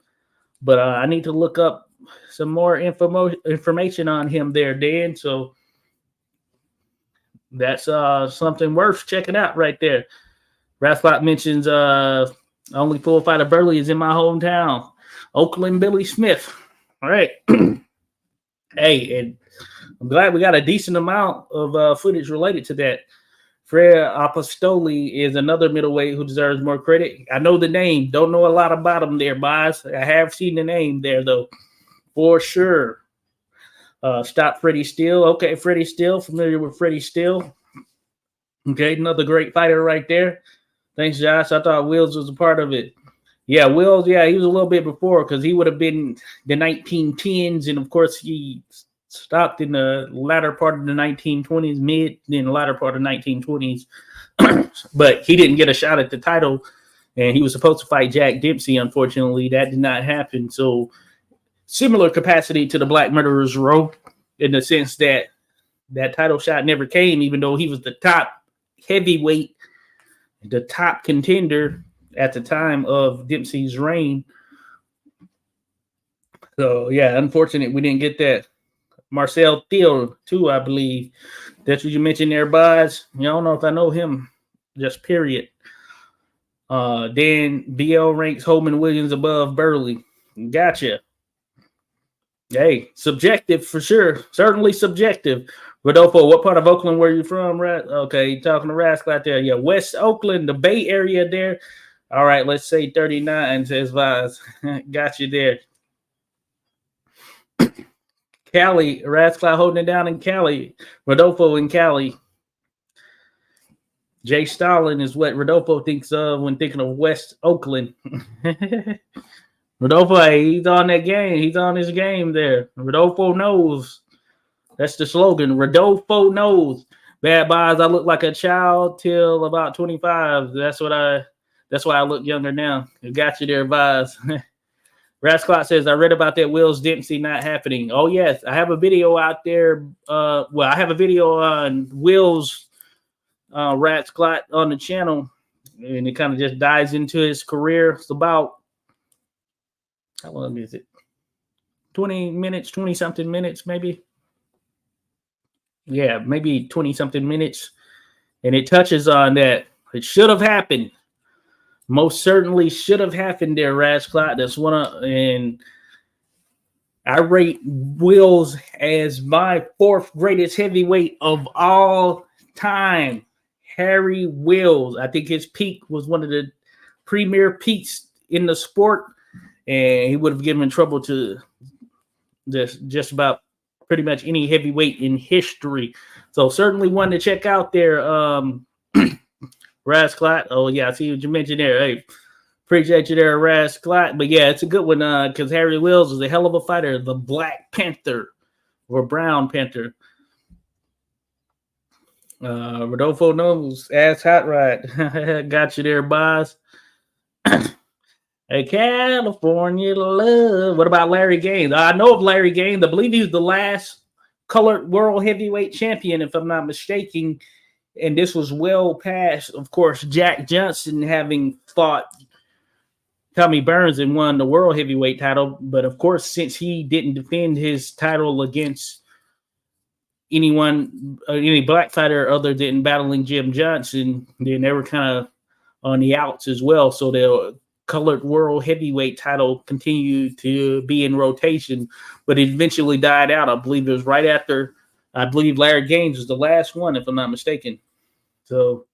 But I need to look up some more information on him there, Dan. So that's something worth checking out right there. Rathlock mentions only full fighter Burley is in my hometown, Oakland Billy Smith. All right. Hey, and I'm glad we got a decent amount of footage related to that. Fred Apostoli is another middleweight who deserves more credit. I know the name. Don't know a lot about him there, boss. I have seen the name there, though, for sure. Stop Freddie Steele. Okay, Freddie Steele. Familiar with Freddie Steele. Okay, another great fighter right there. Thanks, Josh. I thought Wills was a part of it. Yeah, Wills, yeah, he was a little bit before because he would have been the 1910s, and, of course, he stopped in the latter part of the 1920s, then the latter part of the 1920s. But he didn't get a shot at the title, and he was supposed to fight Jack Dempsey. Unfortunately, that did not happen. So similar capacity to the Black Murderers Row in the sense that that title shot never came, even though he was the top heavyweight, the top contender at the time of Dempsey's reign. So, yeah, unfortunate we didn't get that. Marcel Thiel, too, I believe. That's what you mentioned there, Boz. I don't know if I know him, just period. Then BL ranks Holman Williams above Burley. Gotcha. Hey, subjective for sure. Certainly subjective. Rodolfo, what part of Oakland were you from? Okay, talking to Rascal out there. Yeah, West Oakland, the Bay Area there. All right, let's say 39, says Vaz. Got you there. Cali, Rascal holding it down in Cali. Rodolfo in Cali. Jay Stalin is what Rodolfo thinks of when thinking of West Oakland. Rodolfo, he's on that game. He's on his game there. Rodolfo knows. That's the slogan. Rodolfo knows. Bad Boz, I look like a child till about 25. That's why I look younger now. Got you there, Boz. Rascal says, I read about that Wills Dempsey not happening. Oh, yes. I have a video out there. I have a video on Wills Rascal on the channel, and it kind of just dives into his career. It's about, how long is it? 20 minutes, 20-something minutes, maybe. Yeah, maybe 20-something minutes. And it touches on that. It should have happened. Most certainly should have happened there, Rascal. That's and I rate Wills as my fourth greatest heavyweight of all time. Harry Wills. I think his peak was one of the premier peaks in the sport, and he would have given trouble to just about pretty much any heavyweight in history. So certainly one to check out there. Rascal. Oh, yeah, I see what you mentioned there. Hey, appreciate you there, Rascal. But, yeah, it's a good one because Harry Wills was a hell of a fighter, the Black Panther or Brown Panther. Rodolfo knows. Ass Hot Rod. Got you there, Boz. Hey, California love. What about Larry Gaines? I know of Larry Gaines. I believe he was the last colored world heavyweight champion, if I'm not mistaken. And this was well past, of course, Jack Johnson having fought Tommy Burns and won the world heavyweight title. But, of course, since he didn't defend his title against any black fighter other than battling Jim Johnson, then they were kind of on the outs as well. So the colored world heavyweight title continued to be in rotation, but it eventually died out. I believe it was right after, Larry Gaines was the last one, if I'm not mistaken. So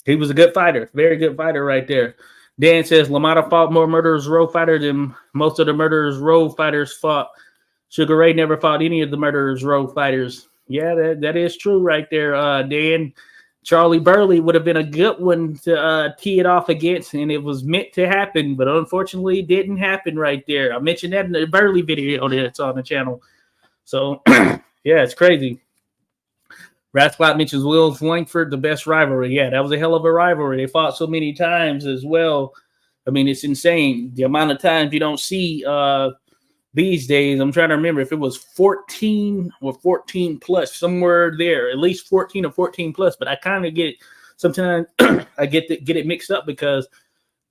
he was a good fighter, very good fighter right there. Dan says LaMotta fought more Murderers Row fighters than most of the Murderers Row fighters fought. Sugar Ray never fought any of the Murderers Row fighters. Yeah, that is true right there, Dan. Charlie Burley would have been a good one to tee it off against, and it was meant to happen, but unfortunately it didn't happen right there. I mentioned that in the Burley video that's on the channel. So, yeah, it's crazy. Rascal mentions Wills Langford, the best rivalry. Yeah, that was a hell of a rivalry. They fought so many times as well. I mean, it's insane. The amount of times you don't see these days. I'm trying to remember if it was 14 or 14 plus, somewhere there, at least 14 or 14 plus. But I kind of get it. Sometimes I get it mixed up because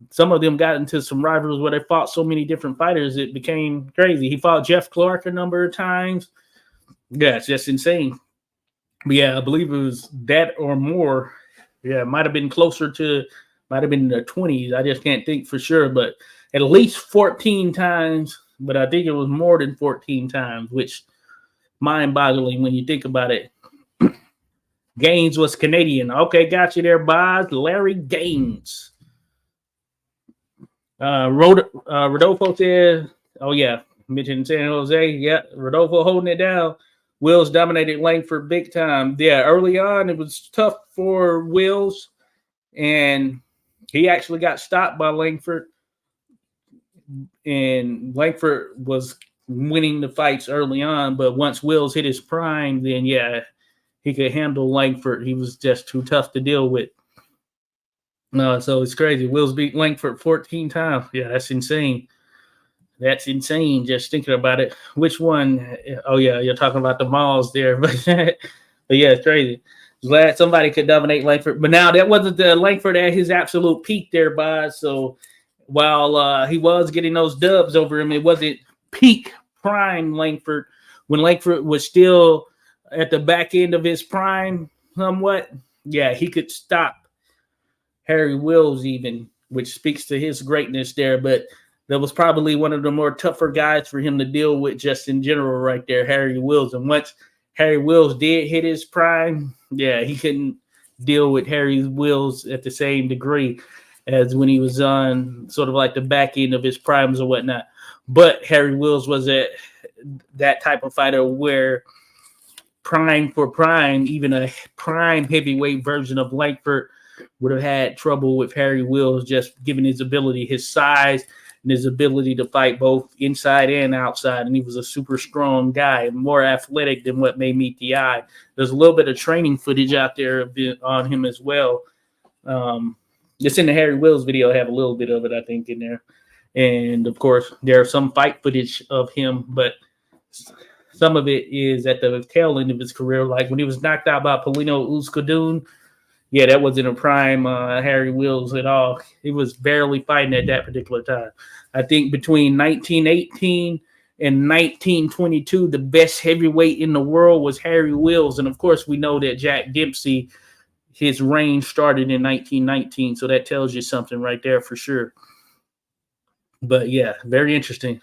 some of them got into some rivalries where they fought so many different fighters. It became crazy. He fought Jeff Clark a number of times. Yeah, it's just insane. But yeah, I believe it was that or more. Yeah, it might have been in the 20s. I just can't think for sure, but at least 14 times. But I think it was more than 14 times, which mind-boggling when you think about it. Gaines was Canadian. Okay, got you there, Boz. Larry Gaines. Rodolfo said, oh, yeah, mentioned San Jose. Yeah, Rodolfo holding it down. Wills dominated Langford big time. Yeah, early on, it was tough for Wills, and he actually got stopped by Langford. And Langford was winning the fights early on, but once Wills hit his prime, then, yeah, he could handle Langford. He was just too tough to deal with. So it's crazy. Wills beat Langford 14 times. Yeah, that's insane. That's insane just thinking about it. Which one? Oh, yeah, you're talking about the malls there. But But yeah, it's crazy. Glad somebody could dominate Langford, but now that wasn't the Langford at his absolute peak there, Boz. So while he was getting those dubs over him, it wasn't peak prime Langford when Langford was still at the back end of his prime, somewhat. Yeah, he could stop Harry Wills even, which speaks to his greatness there. But that was probably one of the more tougher guys for him to deal with just in general right there, Harry Wills. And once Harry Wills did hit his prime, yeah, he couldn't deal with Harry Wills at the same degree as when he was on sort of like the back end of his primes or whatnot. But Harry Wills was that type of fighter where prime for prime, even a prime heavyweight version of Langford would have had trouble with Harry Wills, just given his ability, his size, and his ability to fight both inside and outside. And he was a super strong guy, more athletic than what may meet the eye. There's a little bit of training footage out there on him as well. It's in the Harry Wills video. I have a little bit of it, I think, in there. And, of course, there's some fight footage of him, but some of it is at the tail end of his career, like when he was knocked out by Paulino Uzkudun. Yeah, that wasn't a prime Harry Wills at all. He was barely fighting at that particular time. I think between 1918 and 1922, the best heavyweight in the world was Harry Wills. And, of course, we know that Jack Dempsey, his reign started in 1919. So that tells you something right there for sure. But, yeah, very interesting.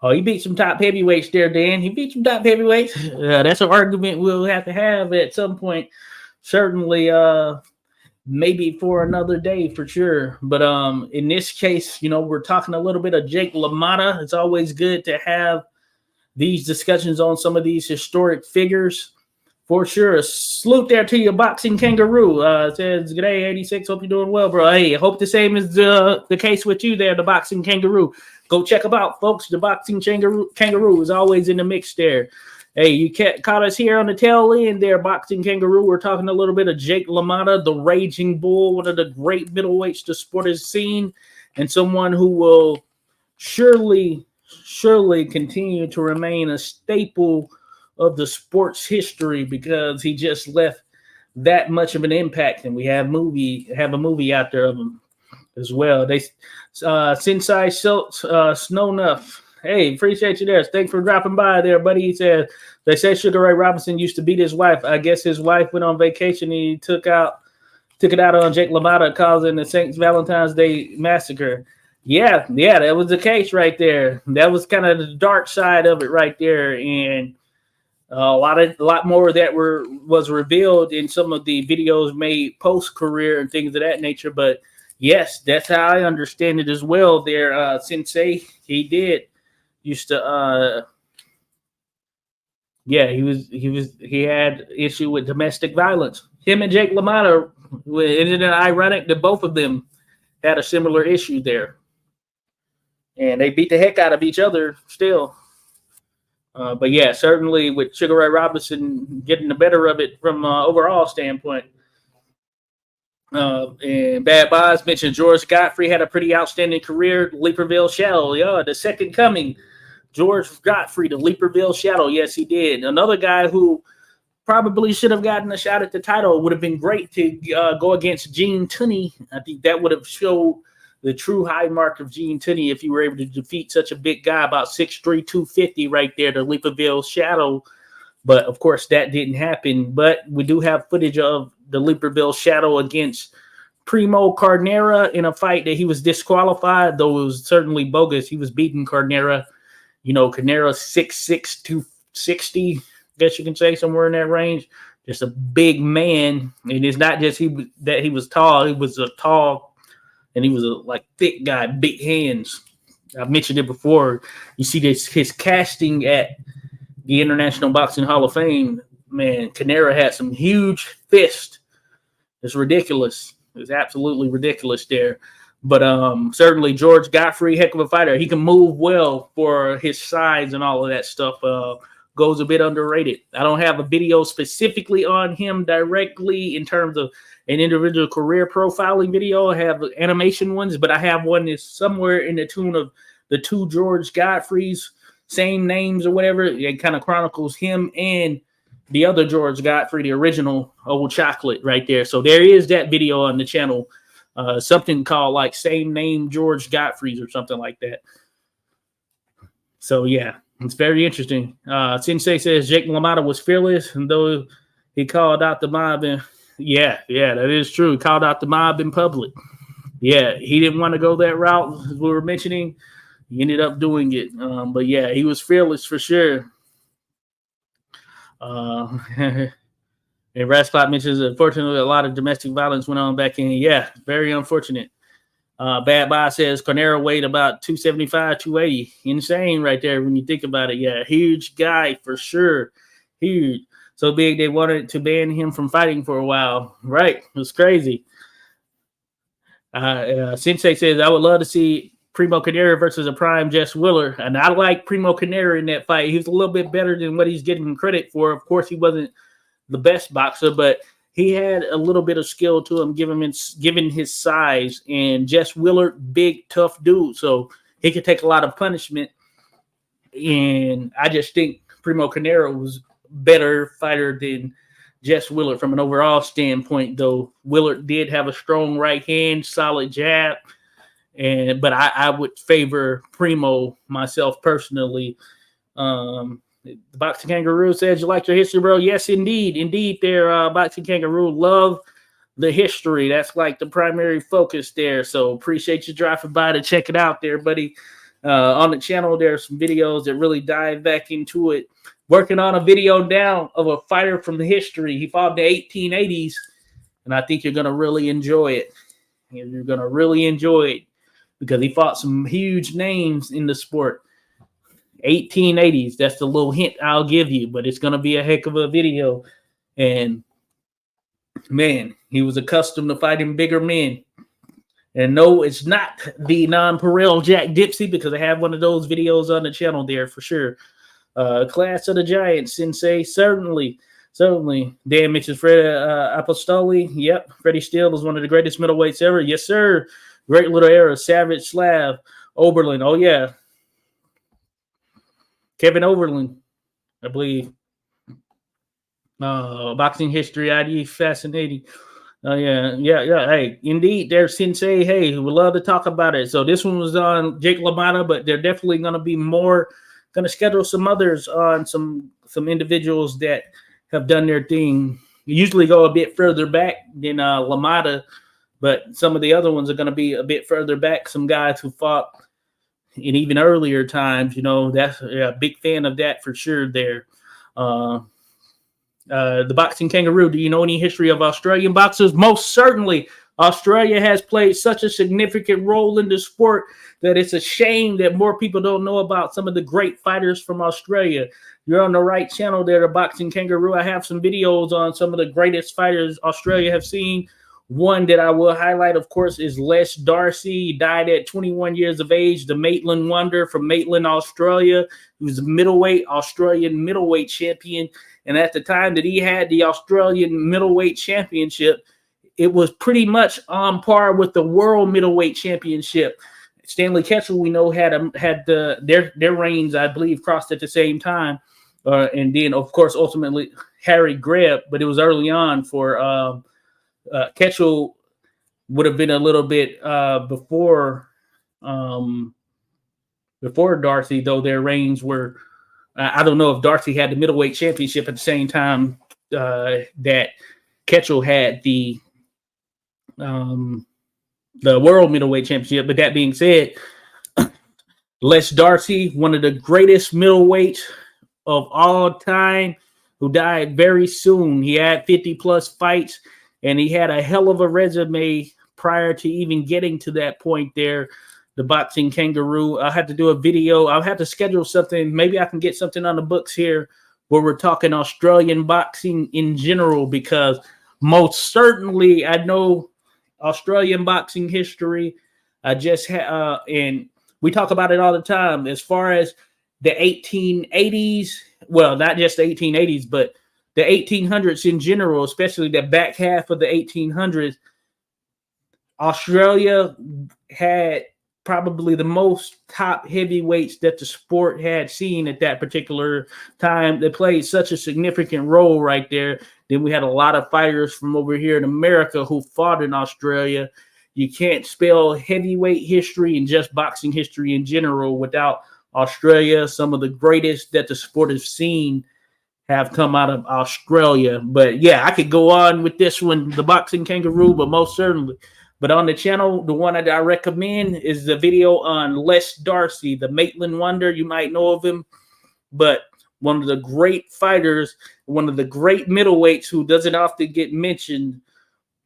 Oh, he beat some top heavyweights there, Dan. He beat some top heavyweights. That's an argument we'll have to have at some point. Certainly, maybe for another day for sure. But in this case, we're talking a little bit of Jake LaMotta. It's always good to have these discussions on some of these historic figures. For sure. A salute there to your boxing kangaroo. Says, good day, 86. Hope you're doing well, bro. Hey, I hope the same is the case with you there, the boxing kangaroo. Go check them out, folks. The boxing kangaroo is always in the mix there. Hey, you caught us here on the tail end there, boxing kangaroo. We're talking a little bit of Jake LaMotta, the raging bull, one of the great middleweights the sport has seen, and someone who will surely continue to remain a staple of the sport's history because he just left that much of an impact. And we have a movie out there of him as well. They Sensei Snow Nuff. Hey, appreciate you there. Thanks for dropping by there, buddy. He said they say Sugar Ray Robinson used to beat his wife. I guess his wife went on vacation and he took it out on Jake LaMotta, causing the St. Valentine's Day massacre. Yeah, that was the case right there. That was kind of the dark side of it right there. And a lot more of that was revealed in some of the videos made post-career and things of that nature. But yes, that's how I understand it as well. There, Sensei, he used to. He had issue with domestic violence. Him and Jake LaMotta. Isn't it ironic that both of them had a similar issue there, and they beat the heck out of each other still. But yeah, certainly with Sugar Ray Robinson getting the better of it from overall standpoint. And Bad Boz mentioned George Godfrey had a pretty outstanding career. Leaperville Shadow, the second coming. George Godfrey, the Leaperville Shadow. Yes, he did. Another guy who probably should have gotten a shot at the title. It would have been great to go against Gene Tunney. I think that would have showed the true high mark of Gene Tunney if you were able to defeat such a big guy, about 6'3", 250 right there, the Leaperville Shadow. But, of course, that didn't happen. But we do have footage of the Leaperville Shadow against Primo Carnera in a fight that he was disqualified, though it was certainly bogus. He was beating Carnera. Carnera 6'6", 260, I guess you can say, somewhere in that range. Just a big man. And it's not just that he was tall. He was a tall, and he was a thick guy, big hands. I've mentioned it before. You see his casting at the International Boxing Hall of Fame. Man, Carnera had some huge fists. It's ridiculous. It's absolutely ridiculous there. But certainly George Godfrey, heck of a fighter. He can move well for his size and all of that stuff. Goes a bit underrated. I don't have a video specifically on him directly in terms of an individual career profiling video. I have animation ones, but I have one that's somewhere in the tune of the two George Godfreys same names or whatever. It kind of chronicles him and the other George Godfrey, the original Old Chocolate, right there. So there is that video on the channel, something called like Same Name George Godfrey's or something like that. So yeah, it's very interesting. Sensei says Jake LaMotta was fearless, and though he called out the mob, and yeah, that is true. He called out the mob in public. Yeah, he didn't want to go that route, as we were mentioning. He ended up doing it. But yeah, he was fearless for sure. And Rasclot mentions, unfortunately, a lot of domestic violence went on back in. Yeah, very unfortunate. Bad Boy says Cornero weighed about 275, 280. Insane right there when you think about it. Yeah, huge guy for sure. Huge. So big they wanted to ban him from fighting for a while. Right. It was crazy. Sensei says, I would love to see Primo Carnera versus a prime Jess Willard. And I like Primo Carnera in that fight. He was a little bit better than what he's getting credit for. Of course, he wasn't the best boxer, but he had a little bit of skill to him, given his size. And Jess Willard, big, tough dude. So he could take a lot of punishment. And I just think Primo Carnera was better fighter than Jess Willard from an overall standpoint, though. Willard did have a strong right hand, solid jab, but I would favor Primo myself personally. The Boxing Kangaroo says, you like your history, bro? Yes, indeed. There, Boxing Kangaroo, love the history. That's like the primary focus there. So appreciate you dropping by to check it out there, buddy. On the channel, there are some videos that really dive back into it. Working on a video now of a fighter from the history. He fought in the 1880s, and I think you're going to really enjoy it. You're going to really enjoy it because he fought some huge names in the sport. 1880s, that's the little hint I'll give you, but it's going to be a heck of a video. And, man, he was accustomed to fighting bigger men. And no, it's not the non-Perel Jack Dipsy because I have one of those videos on the channel there for sure. Class of the Giants, Sensei, certainly. Dan mentions Fred Apostoli. Yep, Freddie Steele was one of the greatest middleweights ever. Yes, sir. Great little era. Savage, Slav, Oberlin. Oh, yeah. Kevin Oberlin, I believe. Boxing history ID, fascinating. Yeah. Hey, indeed, there's Sensei. Hey, we love to talk about it. So this one was on Jake LaMotta, but they're definitely going to be more. Going to schedule some others on some individuals that have done their thing. Usually go a bit further back than LaMotta, but some of the other ones are going to be a bit further back. Some guys who fought in even earlier times. That's a big fan of that for sure there. The Boxing Kangaroo, do you know any history of Australian boxers? Most certainly. Australia has played such a significant role in the sport that it's a shame that more people don't know about some of the great fighters from Australia. You're on the right channel there, the Boxing Kangaroo. I have some videos on some of the greatest fighters Australia have seen. One that I will highlight, of course, is Les Darcy. He died at 21 years of age, the Maitland Wonder from Maitland, Australia. He was a Australian middleweight champion. And at the time that he had the Australian middleweight championship, it was pretty much on par with the World Middleweight Championship. Stanley Ketchel, we know, had their reigns, I believe, crossed at the same time. And then, of course, ultimately, Harry Greb, but it was early on for Ketchel would have been a little bit before Darcy, though their reigns were, I don't know if Darcy had the middleweight championship at the same time that Ketchel had the World Middleweight Championship. But that being said, Les Darcy, one of the greatest middleweights of all time, who died very soon. He had 50-plus fights, and he had a hell of a resume prior to even getting to that point there. The Boxing Kangaroo. I'll have to do a video. I'll have to schedule something. Maybe I can get something on the books here where we're talking Australian boxing in general, because most certainly I know Australian boxing history. I just and we talk about it all the time as far as the 1880s. Well, not just the 1880s, but the 1800s in general, especially the back half of the 1800s. Australia had probably the most top heavyweights that the sport had seen at that particular time. They played such a significant role right there. Then we had a lot of fighters from over here in America who fought in Australia. You can't spell heavyweight history and just boxing history in general without Australia. Some of the greatest that the sport has seen have come out of Australia. But yeah, I could go on with this one, the boxing kangaroo, but most certainly. But on the channel, the one that I recommend is the video on Les Darcy, the Maitland Wonder. You might know of him, but one of the great fighters, one of the great middleweights who doesn't often get mentioned,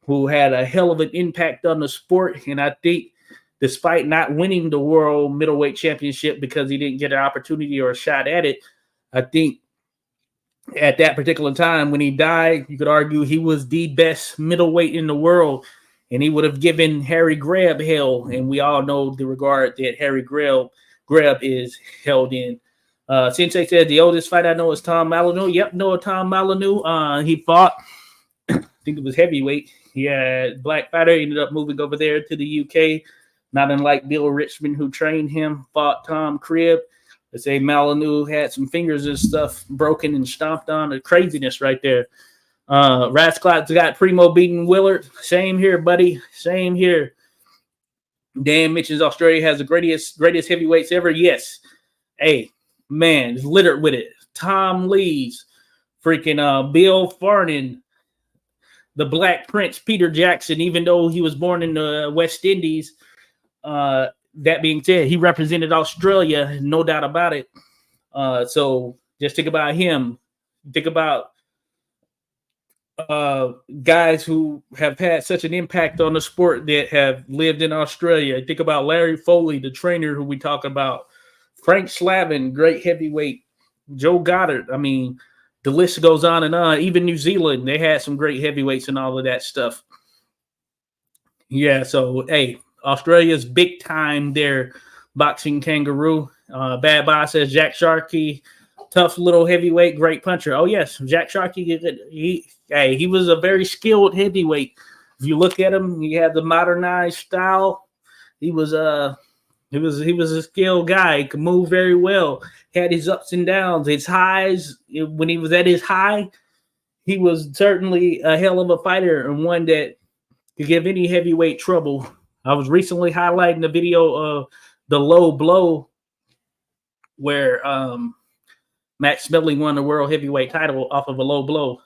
who had a hell of an impact on the sport. And I think despite not winning the World Middleweight Championship because he didn't get an opportunity or a shot at it, I think at that particular time when he died, you could argue he was the best middleweight in the world. And he would have given Harry Greb hell. And we all know the regard that Harry Greb is held in. Sensei said the oldest fight I know is Tom Molyneux. Yep, know Tom Molyneux. He fought, I think it was heavyweight. Yeah, black fighter, ended up moving over there to the UK. Not unlike Bill Richmond, who trained him, fought Tom Cribb. They say Molyneux had some fingers and stuff broken and stomped on. The craziness right there. Rasclot's got Primo beating Willard. Same here, buddy. Same here. Dan mentions Australia has the greatest heavyweights ever. Yes. Hey, man, it's littered with it. Tom Lees, freaking Bill Farnan, the Black Prince, Peter Jackson, even though he was born in the West Indies. That being said, he represented Australia, no doubt about it. So just think about him. Think about guys who have had such an impact on the sport that have lived in Australia. Think about Larry Foley, the trainer who we talk about. Frank Slavin, great heavyweight. Joe Goddard. I mean, the list goes on and on. Even New Zealand, they had some great heavyweights and all of that stuff. Yeah, so, hey, Australia's big time there, boxing kangaroo. Bad Boss says Jack Sharkey, tough little heavyweight, great puncher. Oh, yes, Jack Sharkey, he was a very skilled heavyweight. If you look at him, he had the modernized style. He was a skilled guy. He could move very well. Had his ups and downs, his highs. When he was at his high, he was certainly a hell of a fighter and one that could give any heavyweight trouble. I was recently highlighting the video of the low blow where Max Smelling won the world heavyweight title off of a low blow.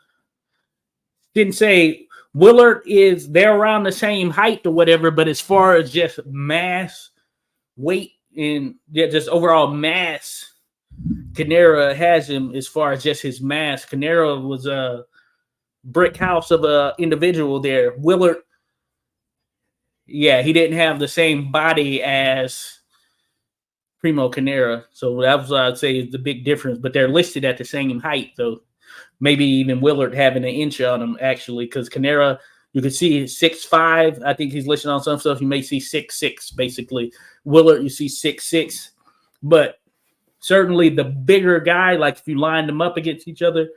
Didn't say Willard they're around the same height or whatever, but as far as just mass, weight, and just overall mass, Canera has him as far as just his mass. Canera was a brick house of an individual there. Willard, yeah, he didn't have the same body as Primo Canera. So that was what I'd say is the big difference. But they're listed at the same height, though. Maybe even Willard having an inch on him, actually, because Canera, you can see 6'5". I think he's listed on some stuff. You may see 6'6", basically. Willard, you see 6'6". But certainly the bigger guy, like if you line them up against each other,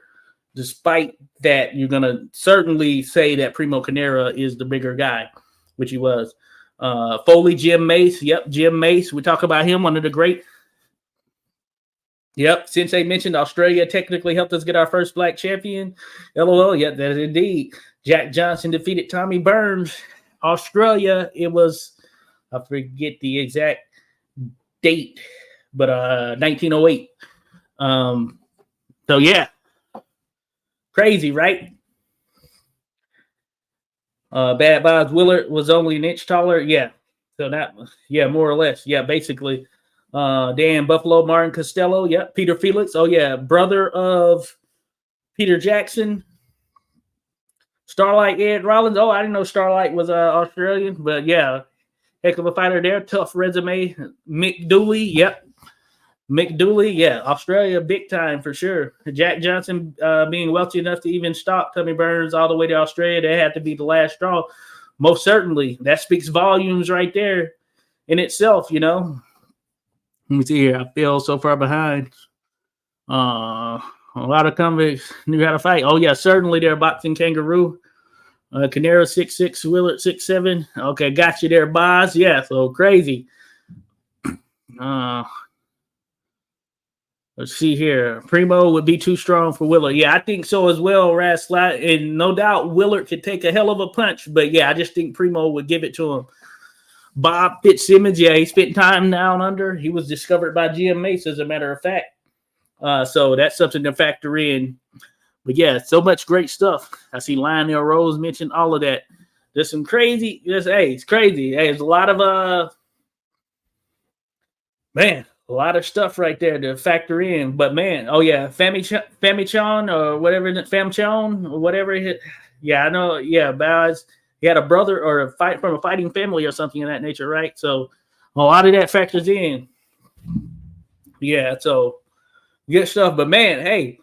despite that, you're going to certainly say that Primo Canera is the bigger guy, which he was. Foley, Jim Mace. Yep, Jim Mace. We talk about him, one of the great. Yep, Sensei mentioned Australia technically helped us get our first black champion. LOL, yeah, that is indeed. Jack Johnson defeated Tommy Burns. Australia, it was, I forget the exact date, but 1908. So, yeah. Crazy, right? Bad Bob Willard was only an inch taller. Yeah. So that, yeah, more or less. Yeah, basically. Dan Buffalo, Martin Costello. Yeah. Peter Felix. Oh, yeah. Brother of Peter Jackson. Starlight Ed Rollins. Oh, I didn't know Starlight was Australian, but yeah. Heck of a fighter there. Tough resume. Mick Dooley. Yep. Mick Dooley. Yeah. Australia, big time for sure. Jack Johnson being wealthy enough to even stop Tommy Burns all the way to Australia. That had to be the last straw. Most certainly. That speaks volumes right there in itself, you know. Let me see here. I feel so far behind. A lot of convicts knew how to fight. Oh, yeah. Certainly they're boxing kangaroo. Canera 6'6", Willard 6'7". Okay, got you there, Boz. Yeah, so crazy. Let's see here. Primo would be too strong for Willard. Yeah, I think so as well, Raslat. And no doubt Willard could take a hell of a punch. But yeah, I just think Primo would give it to him. Bob Fitzsimmons, yeah, he spent time down under. He was discovered by GM Mace, as a matter of fact. So that's something to factor in. But yeah, so much great stuff. I see Lionel Rose mentioned all of that. There's some crazy, it's crazy. Hey, there's a lot of a lot of stuff right there to factor in. But man, oh yeah, Famichan or whatever, Famchon or whatever. Yeah, I know. Yeah, Baz. He had a brother or a fight from a fighting family or something of that nature, right? So a lot of that factors in. Yeah, so good stuff. But man, hey,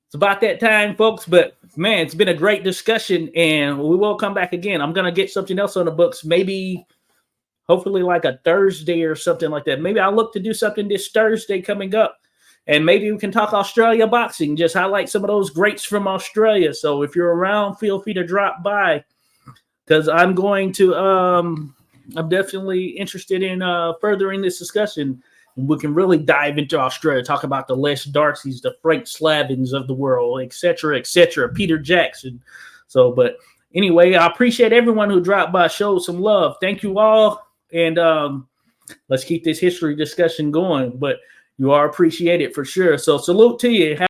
it's about that time, folks. But man, it's been a great discussion, and we will come back again. I'm gonna get something else on the books, maybe. Hopefully like a Thursday or something like that. Maybe I'll look to do something this Thursday coming up. And maybe we can talk Australia boxing, just highlight some of those greats from Australia. So if you're around, feel free to drop by. Because I'm going to, I'm definitely interested in furthering this discussion. We can really dive into Australia, talk about the Les Darcys, the Frank Slavins of the world, et cetera, Peter Jackson. So, but anyway, I appreciate everyone who dropped by, showed some love. Thank you all. And let's keep this history discussion going. But you are appreciated for sure. So salute to you.